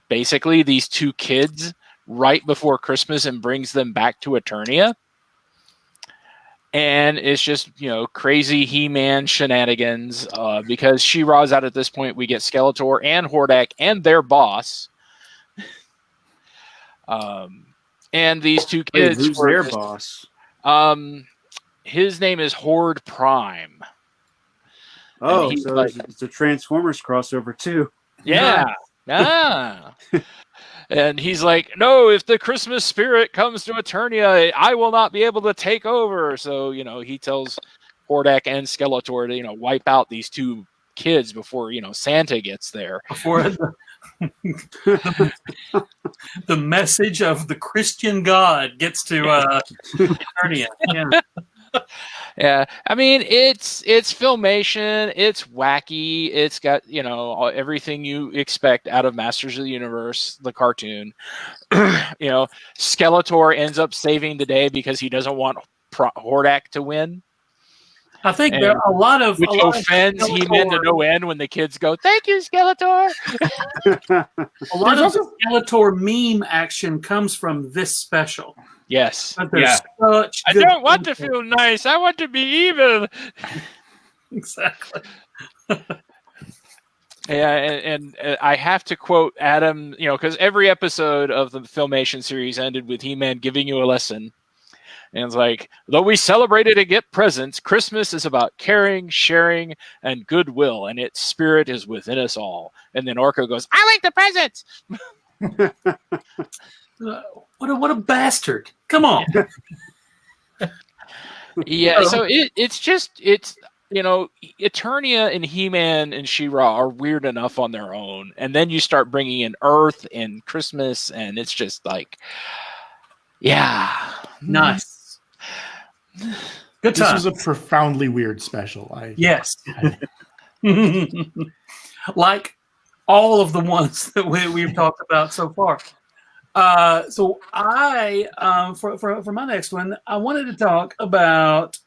basically these two kids right before Christmas and brings them back to Eternia. And it's just, crazy He-Man shenanigans because She-Ra's out at this point. We get Skeletor and Hordak and their boss. And these two kids. Who's their boss? His name is Horde Prime. Oh, so it's a Transformers crossover too. Yeah. And he's like, no, if the Christmas spirit comes to Eternia, I will not be able to take over. So, he tells Hordak and Skeletor to, wipe out these two kids before, Santa gets there. Before the message of the Christian God gets to Eternia. Yeah. Yeah, I mean, it's Filmation, it's wacky, it's got, everything you expect out of Masters of the Universe, the cartoon. Skeletor ends up saving the day because he doesn't want Hordak to win. I think there are a lot of... Which offends He-Man to no end when the kids go, thank you, Skeletor! A lot of Skeletor meme action comes from this special. Yes. Yeah. I don't want to feel nice. I want to be evil. Exactly. Yeah, and I have to quote Adam, because every episode of the Filmation series ended with He-Man giving you a lesson. And it's like, though we celebrated and get presents, Christmas is about caring, sharing, and goodwill, and its spirit is within us all. And then Orko goes, I like the presents! What a bastard! Come on. Yeah, so it's Eternia and He-Man and She-Ra are weird enough on their own, and then you start bringing in Earth and Christmas, and it's just like, yeah, Nice. Good This time. was a profoundly weird special. Yes. Like all of the ones that we've talked about so far. So I, for my next one, I wanted to talk about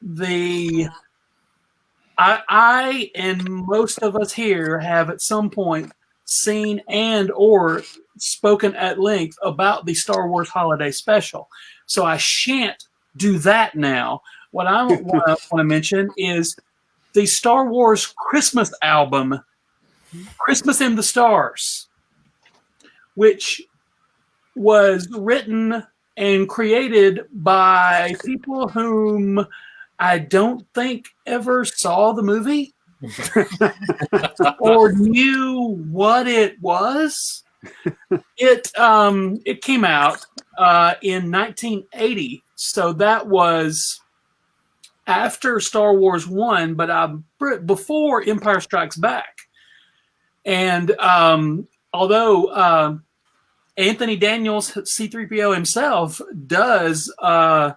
I and most of us here have at some point seen and or spoken at length about the Star Wars Holiday Special. So I shan't do that now. What I want to mention is the Star Wars Christmas album, Christmas in the Stars, which was written and created by people whom I don't think ever saw the movie or knew what it was. It came out in 1980, so that was after Star Wars 1, but before Empire Strikes Back. And although Anthony Daniels, C-3PO himself, does a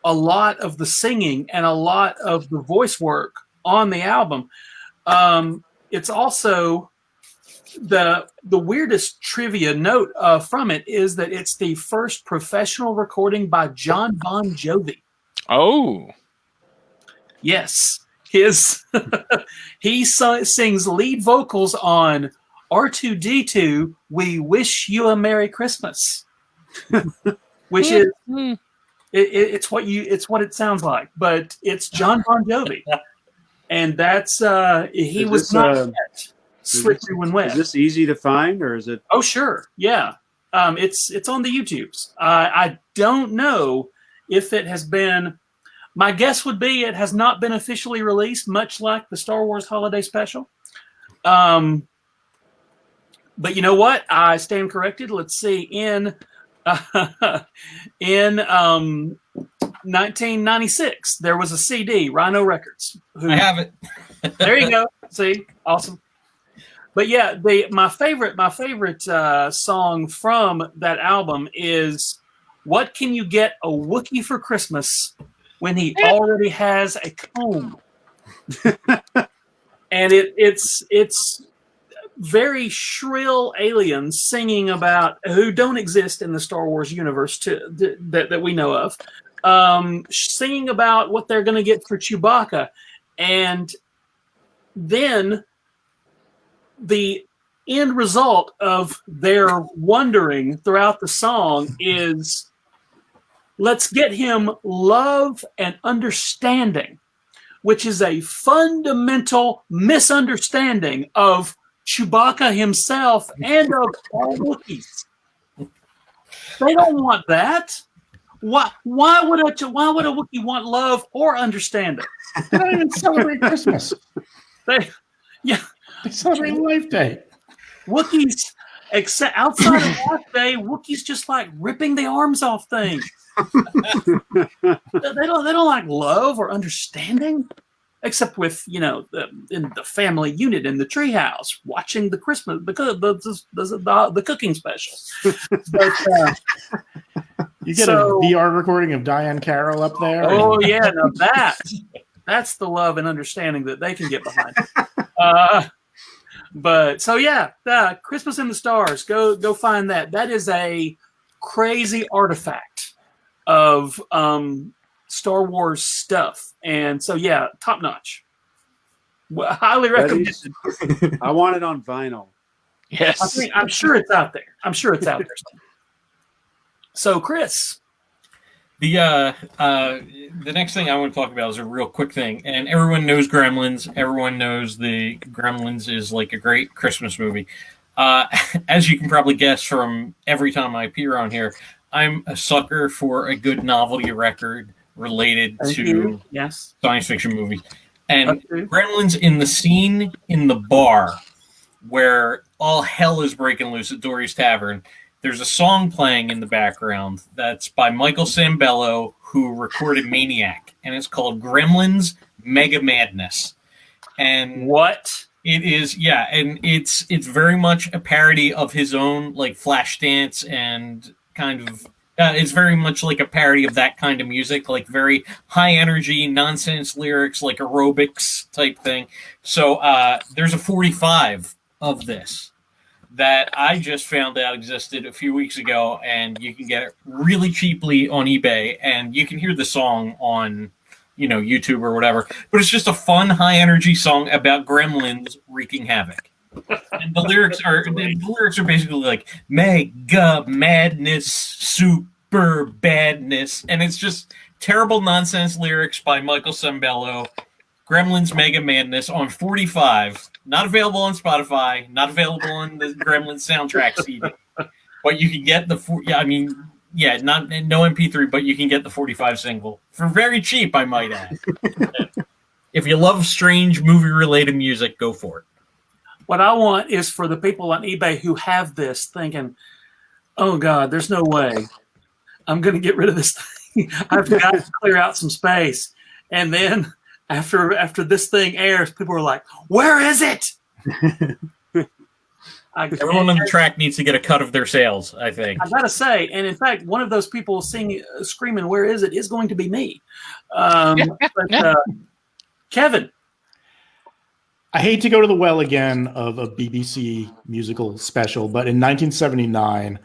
lot of the singing and a lot of the voice work on the album, it's also the weirdest trivia note from it is that it's the first professional recording by John Bon Jovi. Oh, yes, he sings lead vocals on R2-D2, "We Wish You a Merry Christmas," which is it's what it sounds like, but it's John Bon Jovi, and that's he was not yet slippery when wet. Is this easy to find, or is it? Oh, sure, yeah. It's on the YouTubes. I don't know if it has been. My guess would be it has not been officially released, much like the Star Wars Holiday Special. But you know what? I stand corrected. Let's see. In 1996, there was a CD, Rhino Records. I have it. There you go. See, awesome. But yeah, my favorite song from that album is "What Can You Get a Wookiee for Christmas When He Already Has a Comb?" And it's very shrill aliens singing about who don't exist in the Star Wars universe that we know of, singing about what they're going to get for Chewbacca, and then the end result of their wondering throughout the song is, let's get him love and understanding, which is a fundamental misunderstanding of Chewbacca himself and of all Wookiees. They don't want that. Why would a Wookiee want love or understanding? They don't even celebrate Christmas. They celebrate Life Day. Wookiees, except outside of Life Day, Wookiees just like ripping the arms off things. They don't like love or understanding, except with in the family unit in the treehouse watching the Christmas the cooking special. But, you get a VR recording of Diane Carroll up there. Oh yeah, now that's the love and understanding that they can get behind. But so yeah, Christmas in the Stars. Go find that. That is a crazy artifact of Star Wars stuff, and so yeah, top notch. Highly recommended. I want it on vinyl. yes. I'm sure it's out there. Somewhere. So, Chris, The next thing I want to talk about is a real quick thing, and everyone knows Gremlins. Everyone knows the Gremlins is like a great Christmas movie. As you can probably guess from every time I appear on here, I'm a sucker for a good novelty record related to science fiction movies. And Gremlins, in the scene in the bar where all hell is breaking loose at Dory's Tavern, there's a song playing in the background that's by Michael Sambello, who recorded Maniac, and it's called Gremlins Mega Madness. And What? it is, yeah, and it's very much a parody of his own like Flashdance and kind of. It's very much like a parody of that kind of music, like very high energy, nonsense lyrics, like aerobics type thing. So there's a 45 of this that I just found out existed a few weeks ago, and you can get it really cheaply on eBay, and you can hear the song on, YouTube or whatever. But it's just a fun, high energy song about gremlins wreaking havoc. And the lyrics are basically like mega madness, super badness, and it's just terrible nonsense lyrics by Michael Sembello. Gremlins Mega Madness on 45, not available on Spotify, not available on the Gremlins soundtrack CD, but you can get no MP3, but you can get the 45 single for very cheap, I might add. If you love strange movie-related music, go for it. What I want is for the people on eBay who have this thinking, oh, God, there's no way. I'm going to get rid of this thing. I've got to clear out some space. And then after this thing airs, people are like, where is it? Everyone on the track needs to get a cut of their sales, I think. I got to say, and in fact, one of those people screaming, where is it, is going to be me. Kevin. I hate to go to the well again of a BBC musical special, but in 1979,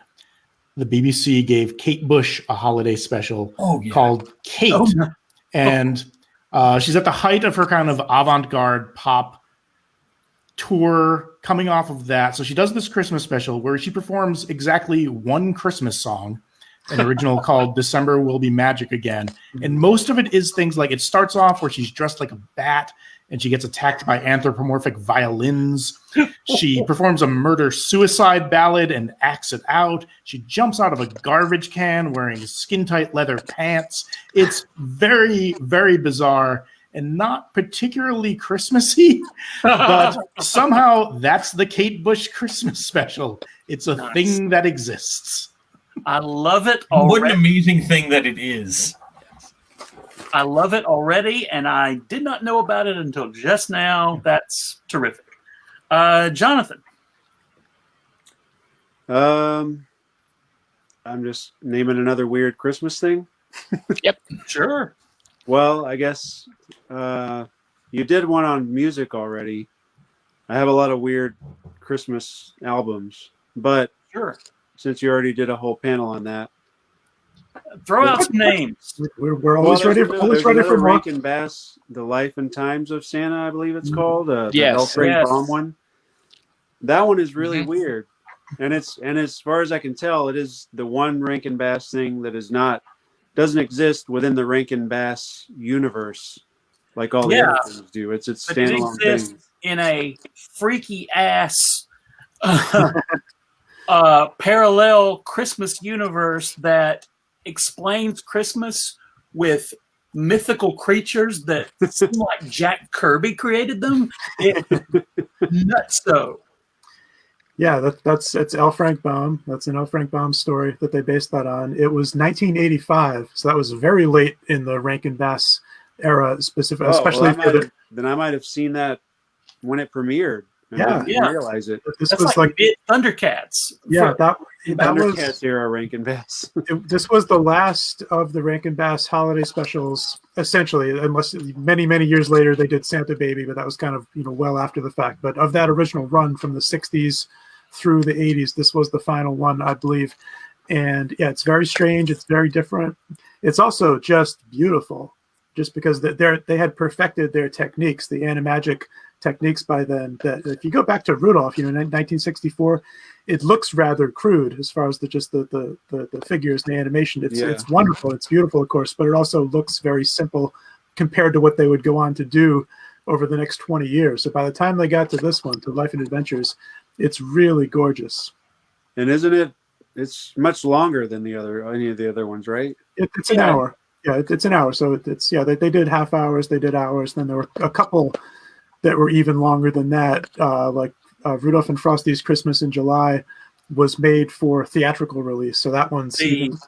the BBC gave Kate Bush a holiday special called Kate. Oh, no. And she's at the height of her kind of avant-garde pop tour coming off of that. So she does this Christmas special where she performs exactly one Christmas song, an original called December Will Be Magic Again. And most of it is things like, it starts off where she's dressed like a bat and she gets attacked by anthropomorphic violins. She performs a murder-suicide ballad and acts it out. She jumps out of a garbage can wearing skin-tight leather pants. It's very, very bizarre and not particularly Christmassy, but somehow that's the Kate Bush Christmas special. It's a thing that exists. I love it already. What an amazing thing that it is. I love it already, and I did not know about it until just now. That's terrific. Jonathan. I'm just naming another weird Christmas thing. Yep. Sure. Well, I guess you did one on music already. I have a lot of weird Christmas albums, but sure, since you already did a whole panel on that, throw out some names. We're always ready. Always ready for more. Rankin Bass, The Life and Times of Santa, I believe it's called. Yes. The Alfred Baum one. That one is really weird, and as far as I can tell, it is the one Rankin Bass thing that doesn't exist within the Rankin Bass universe, like all the other things do. It's standalone thing in a freaky ass parallel Christmas universe that explains Christmas with mythical creatures that seem like Jack Kirby created them. It's nuts, though. Yeah, it's L. Frank Baum. That's an L. Frank Baum story that they based that on. It was 1985, so that was very late in the Rankin Bass era, specifically. Especially then I might have seen that when it premiered. Yeah, I didn't realize it. This That's was like Thundercats. Yeah, that Thundercats was era Rankin Bass. This was the last of the Rankin Bass holiday specials, essentially. Unless many years later they did Santa Baby, but that was kind of well after the fact. But of that original run from the 60s through the 80s, this was the final one, I believe. And yeah, it's very strange. It's very different. It's also just beautiful, just because they had perfected their techniques, the animagic techniques by then. That if you go back to Rudolph, 1964, it looks rather crude as far as the figures and the animation. It's wonderful. It's beautiful, of course, but it also looks very simple compared to what they would go on to do over the next 20 years. So by the time they got to this one, to Life and Adventures, it's really gorgeous. And isn't it? It's much longer than any of the other ones, right? It's an hour. Yeah, it's an hour. So it's they did half hours, they did hours. Then there were a couple that were even longer than that, like Rudolph and Frosty's Christmas in July was made for theatrical release. So that one's even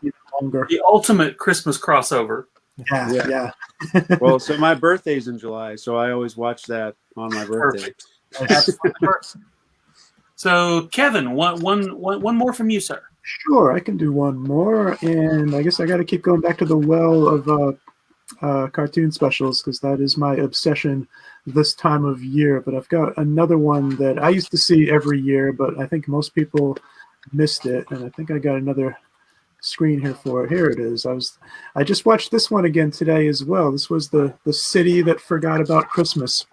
longer. The ultimate Christmas crossover. Yeah. Well, so my birthday's in July, so I always watch that on my birthday. Perfect. So, Kevin, one more from you, sir. Sure, I can do one more, and I guess I got to keep going back to the well of cartoon specials because that is my obsession this time of year. But I've got another one that I used to see every year, but I think most people missed it, and I think I got another screen here for it. Here it is. I just watched this one again today as well. This was the City That Forgot About Christmas.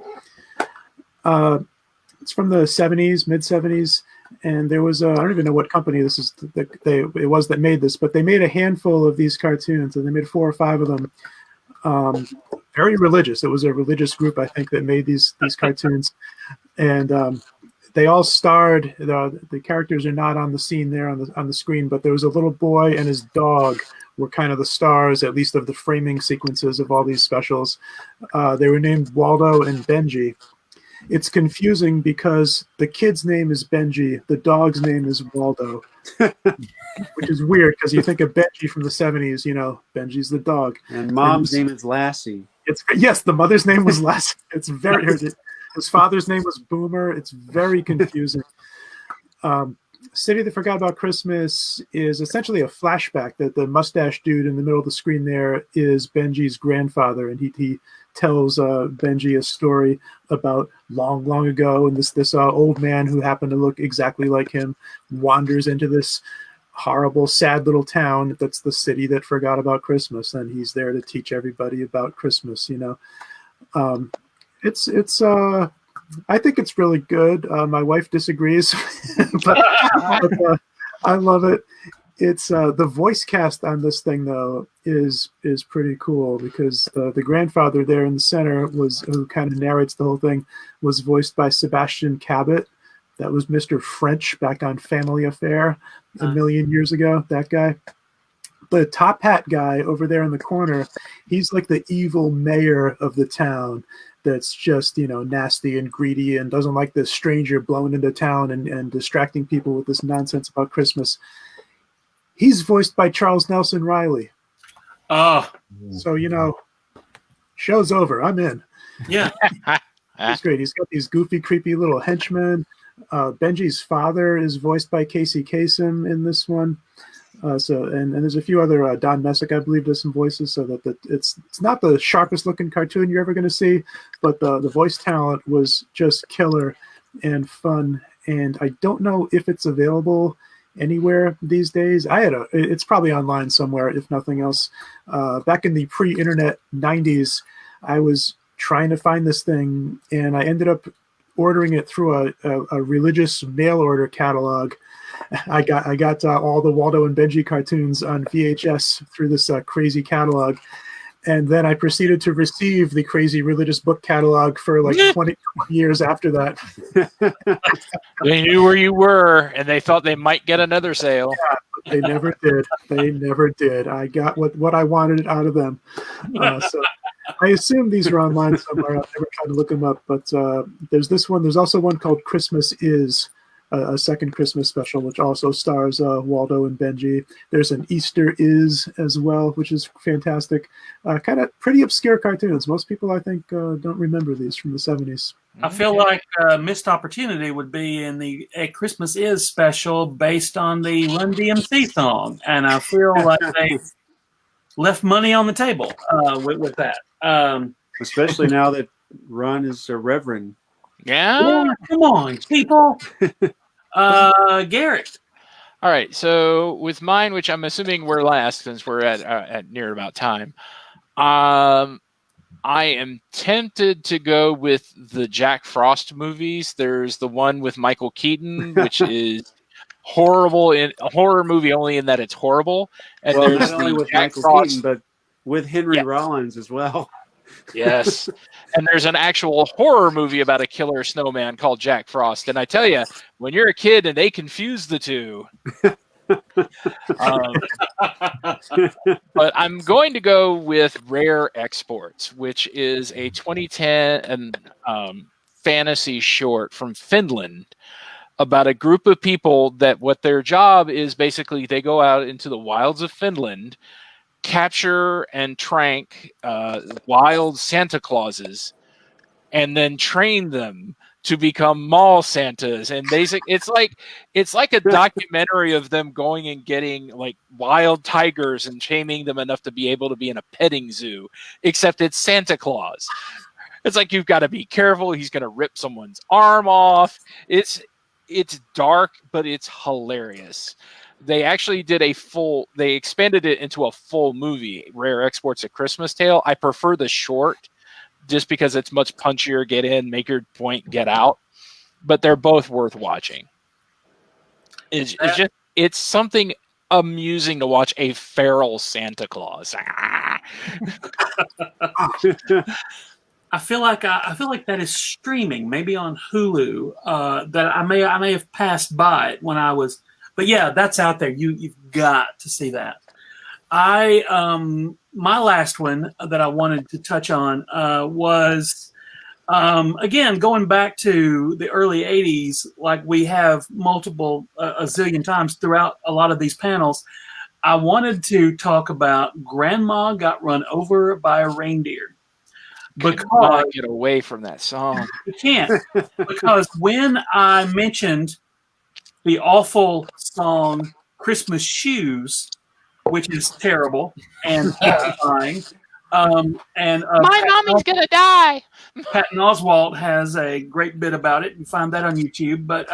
It's from the 70s, mid 70s, and there was I don't even know what company this is it was that made this, but they made a handful of these cartoons, and they made 4 or 5 of them. Very religious. It was a religious group, I think, that made these cartoons, and they all starred. The characters are not on the scene there on the screen, but there was a little boy and his dog were kind of the stars, at least of the framing sequences of all these specials. They were named Waldo and Benji. It's confusing because the kid's name is Benji, the dog's name is Waldo, which is weird because you think of Benji from the 70s, Benji's the dog. And mom's name is Lassie. Yes, the mother's name was Lassie. It's very his father's name was Boomer. It's very confusing. City That Forgot About Christmas is essentially a flashback that the mustache dude in the middle of the screen there is Benji's grandfather, and he tells Benji a story about long ago, and this old man who happened to look exactly like him wanders into this horrible, sad little town that's the city that forgot about Christmas, and he's there to teach everybody about Christmas. It's I think it's really good. My wife disagrees, but I love it. It's the voice cast on this thing though is pretty cool because the grandfather there in the center who kind of narrates the whole thing was voiced by Sebastian Cabot. That was Mr. French back on Family Affair a million years ago. That guy. The top hat guy over there in the corner, he's like the evil mayor of the town that's just, nasty and greedy and doesn't like this stranger blowing into town and distracting people with this nonsense about Christmas. He's voiced by Charles Nelson Riley. Oh. So, show's over. I'm in. Yeah. He's great. He's got these goofy, creepy little henchmen. Benji's father is voiced by Casey Kasem in this one. And there's a few other Don Messick, I believe, does some voices, so that it's not the sharpest looking cartoon you're ever going to see, but the voice talent was just killer and fun. And I don't know if it's available anywhere these days. It's probably online somewhere, if nothing else. Back in the pre-internet 90s, I was trying to find this thing, and I ended up ordering it through a religious mail order catalog. I got all the Waldo and Benji cartoons on VHS through this crazy catalog, and then I proceeded to receive the crazy religious book catalog for like 20 years after that. They knew where you were, and they thought they might get another sale. Yeah, but they never did. They never did. I got what I wanted out of them. So I assume these are online somewhere. I've never tried to look them up, but there's this one. There's also one called Christmas Is, a second Christmas special, which also stars Waldo and Benji. There's an Easter Is as well, which is fantastic. Kind of pretty obscure cartoons. Most people, I think, don't remember these from the 70s. I feel like a missed opportunity would be in the A Christmas Is special based on the Run DMC song, and I feel like they left money on the table with that. Especially now that Run is a reverend. Yeah? Come on, people. Garrett. All right, so with mine, which I'm assuming we're last since we're at near about time, I am tempted to go with the Jack Frost movies. There's the one with Michael Keaton, which is horrible, a horror movie only in that it's horrible. And well, there's not only with Jack Michael Frost, Keaton, but with Henry Rollins as well. Yes. And there's an actual horror movie about a killer snowman called Jack Frost. And I tell you, when you're a kid and they confuse the two. But I'm going to go with Rare Exports, which is a 2010 fantasy short from Finland about a group of people that what their job is basically they go out into the wilds of Finland capture and trank wild Santa Clauses and then train them to become mall Santas. And it's like a documentary of them going and getting like wild tigers and taming them enough to be able to be in a petting zoo, except it's Santa Claus. It's like, you've got to be careful. He's going to rip someone's arm off. It's dark, but it's hilarious. They actually did they expanded it into a full movie, Rare Exports: A Christmas Tale. I prefer the short just because it's much punchier. Get in, make your point, get out. But they're both worth watching. It's something amusing to watch a feral Santa Claus. I feel like that is streaming, maybe on Hulu. That I may have passed by it when I was, but yeah, that's out there. You've got to see that. My last one that I wanted to touch on was again going back to the early '80s, like we have multiple a zillion times throughout a lot of these panels. I wanted to talk about Grandma Got Run Over by a Reindeer. Because get away from that song. You can't. Because when I mentioned the awful song Christmas Shoes, which is terrible and horrifying, and my mommy's gonna die. Patton Oswalt has a great bit about it. You can find that on YouTube. But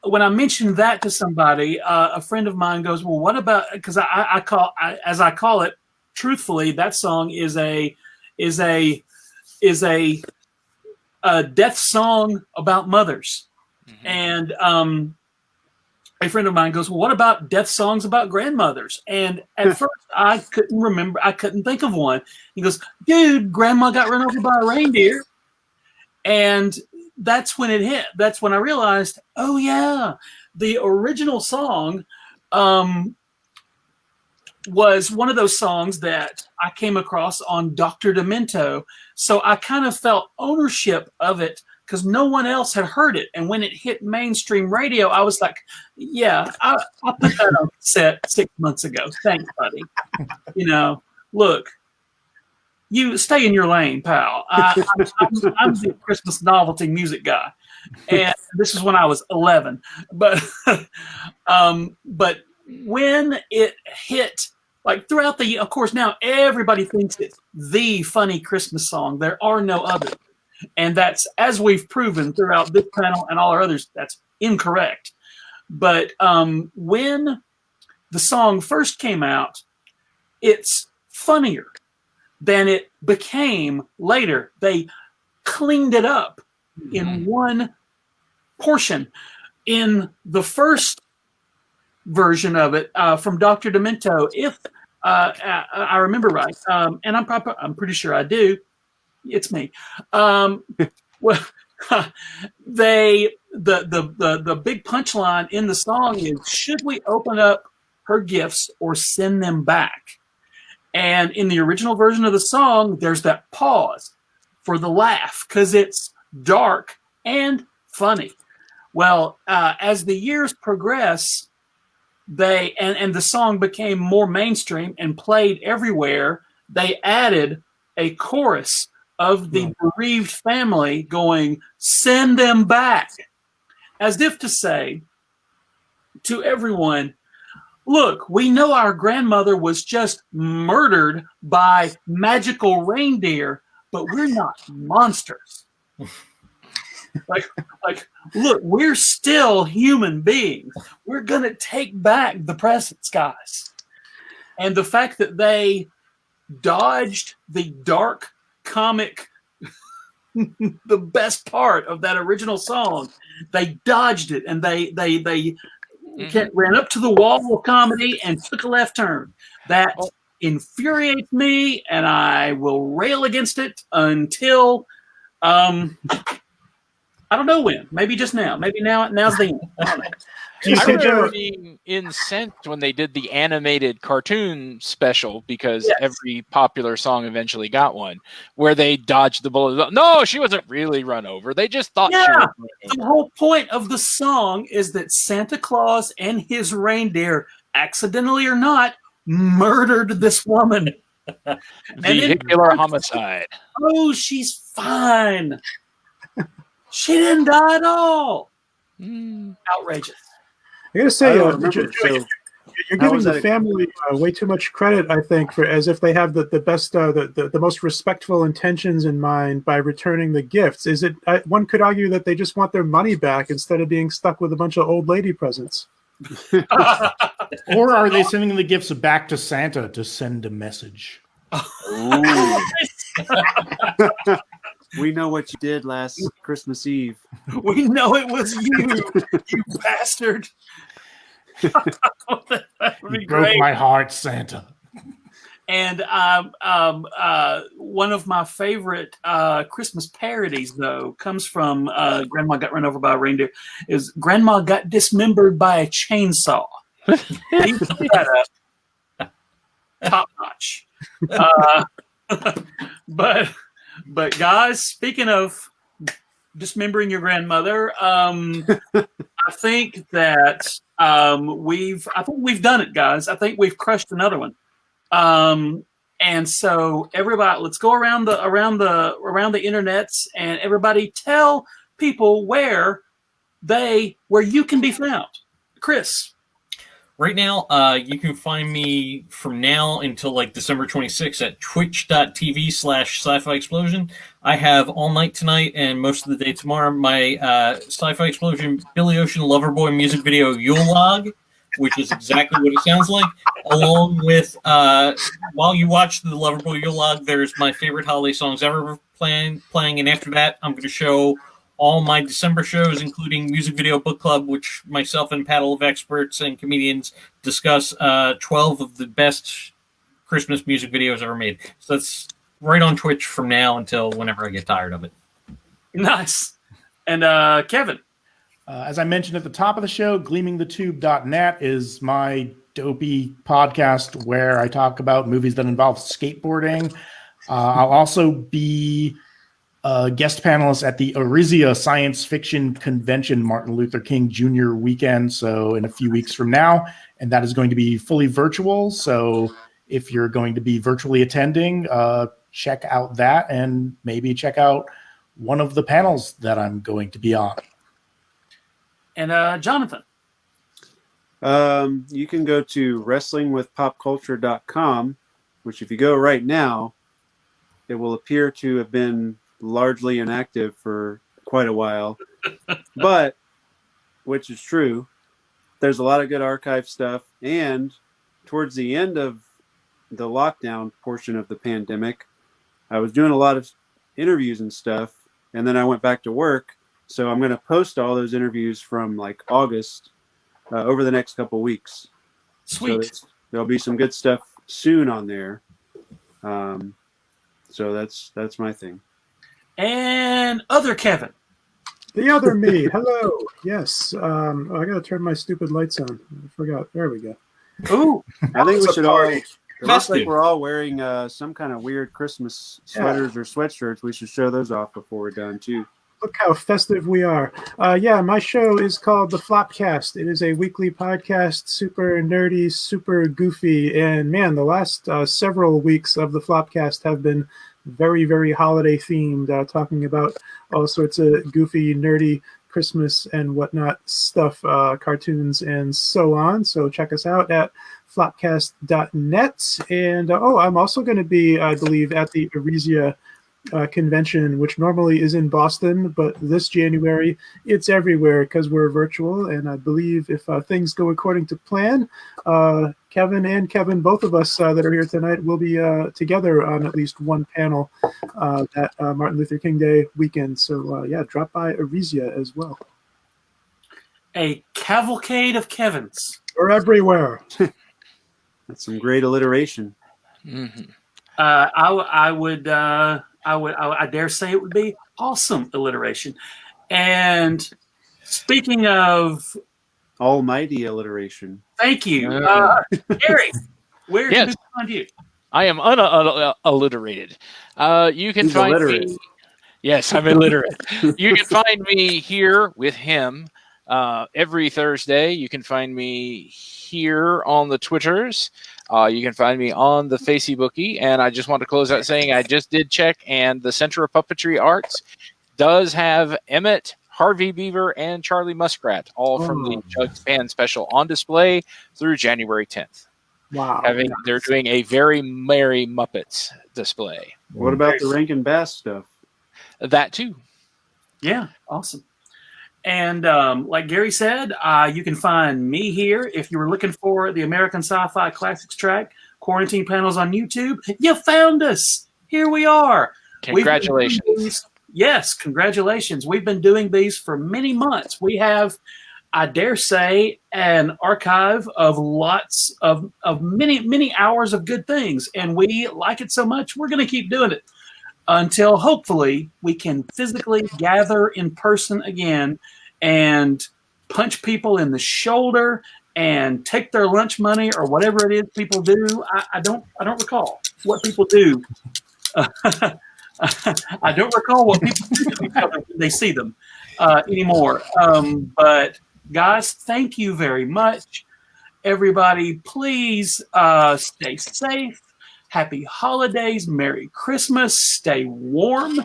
when I mentioned that to somebody, a friend of mine goes, "Well, what about?" Because I call it truthfully, that song is a death song about mothers. Mm-hmm. And a friend of mine goes, "Well, what about death songs about grandmothers?" And at first I couldn't think of one. He goes, "Dude, Grandma Got Run Over by a Reindeer." And that's when it hit. That's when I realized, oh yeah, the original song was one of those songs that I came across on Dr. Demento. So I kind of felt ownership of it because no one else had heard it. And when it hit mainstream radio, I was like, yeah, I'll put that on set 6 months ago. Thanks, buddy. Look, you stay in your lane, pal. I'm the Christmas novelty music guy. And this is when I was 11. But when it hit, like throughout the year, of course, now everybody thinks it's the funny Christmas song. There are no others. And that's, as we've proven throughout this panel and all our others, that's incorrect. But when the song first came out, it's funnier than it became later. They cleaned it up in one portion. In the first version of it from Dr. Demento, if I remember right, and I'm pretty sure I do. It's me. Well, the big punchline in the song is, should we open up her gifts or send them back? And in the original version of the song, there's that pause for the laugh because it's dark and funny. Well, as the years progress, and the song became more mainstream and played everywhere, they added a chorus of the bereaved family going, "Send them back," as if to say to everyone, look, we know our grandmother was just murdered by magical reindeer, but we're not monsters. Like, look, we're still human beings. We're going to take back the presents, guys. And the fact that they dodged the dark comic, the best part of that original song, they dodged it, and they ran up to the wall of comedy and took a left turn. That infuriates me, and I will rail against it until I don't know when. Maybe just now. Maybe now's the end. I don't know. I remember being incensed when they did the animated cartoon special because every popular song eventually got one where they dodged the bullet. No, she wasn't really run over. They just thought she was run over. The whole point of the song is that Santa Claus and his reindeer, accidentally or not, murdered this woman. Vehicular homicide. Oh, she's fine. She didn't die at all. Outrageous. I gotta say, I don't remember, so you're how giving was the that- family way too much credit, I think, for as if they have the best, the most respectful intentions in mind by returning the gifts. Is it? One could argue that they just want their money back instead of being stuck with a bunch of old lady presents. Or are they sending the gifts back to Santa to send a message? We know what you did last Christmas Eve. We know it was you, you bastard. That would be You broke great. my heart, Santa. And one of my favorite Christmas parodies, though, comes from Grandma Got Run Over by a Reindeer, is Grandma Got Dismembered by a Chainsaw. He put that up. Top notch. But guys, speaking of dismembering your grandmother, I think that we've done it, guys. I think we've crushed another one. And so everybody, let's go around the internets and everybody tell people where you can be found. Chris. Right now, you can find me from now until like December 26th at twitch.tv/sci-fi explosion. I have all night tonight and most of the day tomorrow my Sci-Fi Explosion Billy Ocean Loverboy music video Yule Log, which is exactly what it sounds like, along with while you watch the Loverboy Yule Log, there's my favorite holiday songs ever playing, and after that I'm going to show all my December shows, including Music Video Book Club, which myself and a panel of experts and comedians discuss 12 of the best Christmas music videos ever made. So that's right on Twitch from now until whenever I get tired of it. Nice. And Kevin. As I mentioned at the top of the show, gleamingthetube.net is my dopey podcast where I talk about movies that involve skateboarding. I'll also be a guest panelist at the Arisia Science Fiction Convention Martin Luther King Jr. weekend, so in a few weeks from now, and that is going to be fully virtual. So if you're going to be virtually attending, check out that and maybe check out one of the panels that I'm going to be on. And Jonathan. You can go to wrestlingwithpopculture.com, which if you go right now, it will appear to have been largely inactive for quite a while, but which is true. There's a lot of good archive stuff, and towards the end of the lockdown portion of the pandemic, I was doing a lot of interviews and stuff, and then I went back to work. So I'm going to post all those interviews from like August over the next couple weeks. Sweet. So there'll be some good stuff soon on there. So that's my thing. And other Kevin. The other me. Hello. Yes. I got to turn my stupid lights on. I forgot. There we go. Ooh. I think we should all. It looks Festive. like we're all wearing some kind of weird Christmas sweaters or sweatshirts. We should show those off before we're done too. Look how festive we are. Yeah, my show is called The Flopcast. It is a weekly podcast, super nerdy, super goofy. And man, the last several weeks of The Flopcast have been very, very holiday themed, talking about all sorts of goofy, nerdy Christmas and whatnot stuff, cartoons and so on. So check us out at flopcast.net. And I'm also going to be, I believe, at the Arisia convention, which normally is in Boston, but this January it's everywhere because we're virtual. And I believe if things go according to plan, Kevin, both of us that are here tonight will be together on at least one panel that Martin Luther King Day weekend. So drop by Arisia as well. A cavalcade of Kevins. We're everywhere. That's some great alliteration. Mm-hmm. I dare say it would be awesome alliteration. And speaking of Almighty alliteration. thank you, Gary, where can we find you? I am unalliterated. You can He's find illiterate. me. Yes, I'm illiterate. You can find me here with him every Thursday. You can find me here on the Twitters. You can find me on the Facebooky. And I just want to close out saying I just did check, and the Center of Puppetry Arts does have Emmett, Harvey Beaver, and Charlie Muskrat, all from the Jug Band special, on display through January 10th. Wow. They're doing a very Merry Muppets display. What about the Rankin Bass stuff? That too. Yeah, awesome. And like Gary said, you can find me here if you were looking for the American Sci-Fi Classics Track quarantine panels on YouTube. You found us. Here we are. Congratulations. Yes, congratulations. We've been doing these for many months. We have, I dare say, an archive of lots of many hours of good things. And we like it so much, we're going to keep doing it until hopefully we can physically gather in person again and punch people in the shoulder and take their lunch money or whatever it is people do. I don't recall what people do. I don't recall what people do to each other when they see them anymore. But guys, thank you very much. Everybody, please stay safe. Happy holidays. Merry Christmas. Stay warm.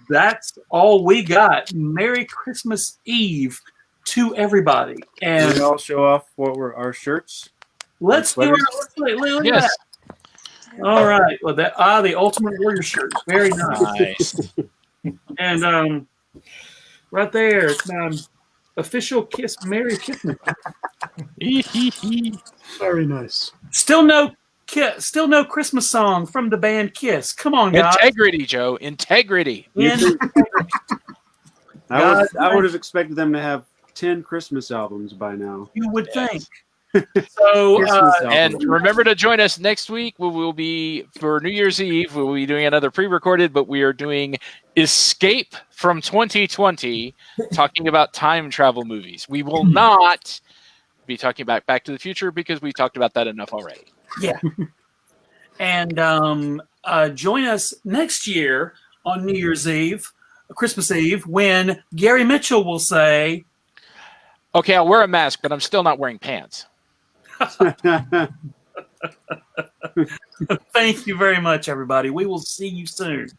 That's all we got. Merry Christmas Eve to everybody. And we all show off what were our shirts. Let's do it. Look at that. All right. Well, the Ultimate Warrior shirt. Very nice. And right there, official kiss, Merry Christmas. Very nice. Still no Christmas song from the band Kiss. Come on, guys. Integrity, Joe. Integrity. I would have expected them to have 10 Christmas albums by now. You would think. So, and remember to join us next week. We will be, for New Year's Eve, we'll be doing another pre-recorded, but we are doing Escape from 2020, talking about time travel movies. We will not be talking about Back to the Future because we talked about that enough already. Yeah. And join us next year on New Year's Eve, Christmas Eve, when Gary Mitchell will say, "Okay, I'll wear a mask, but I'm still not wearing pants." Thank you very much, everybody. We will see you soon.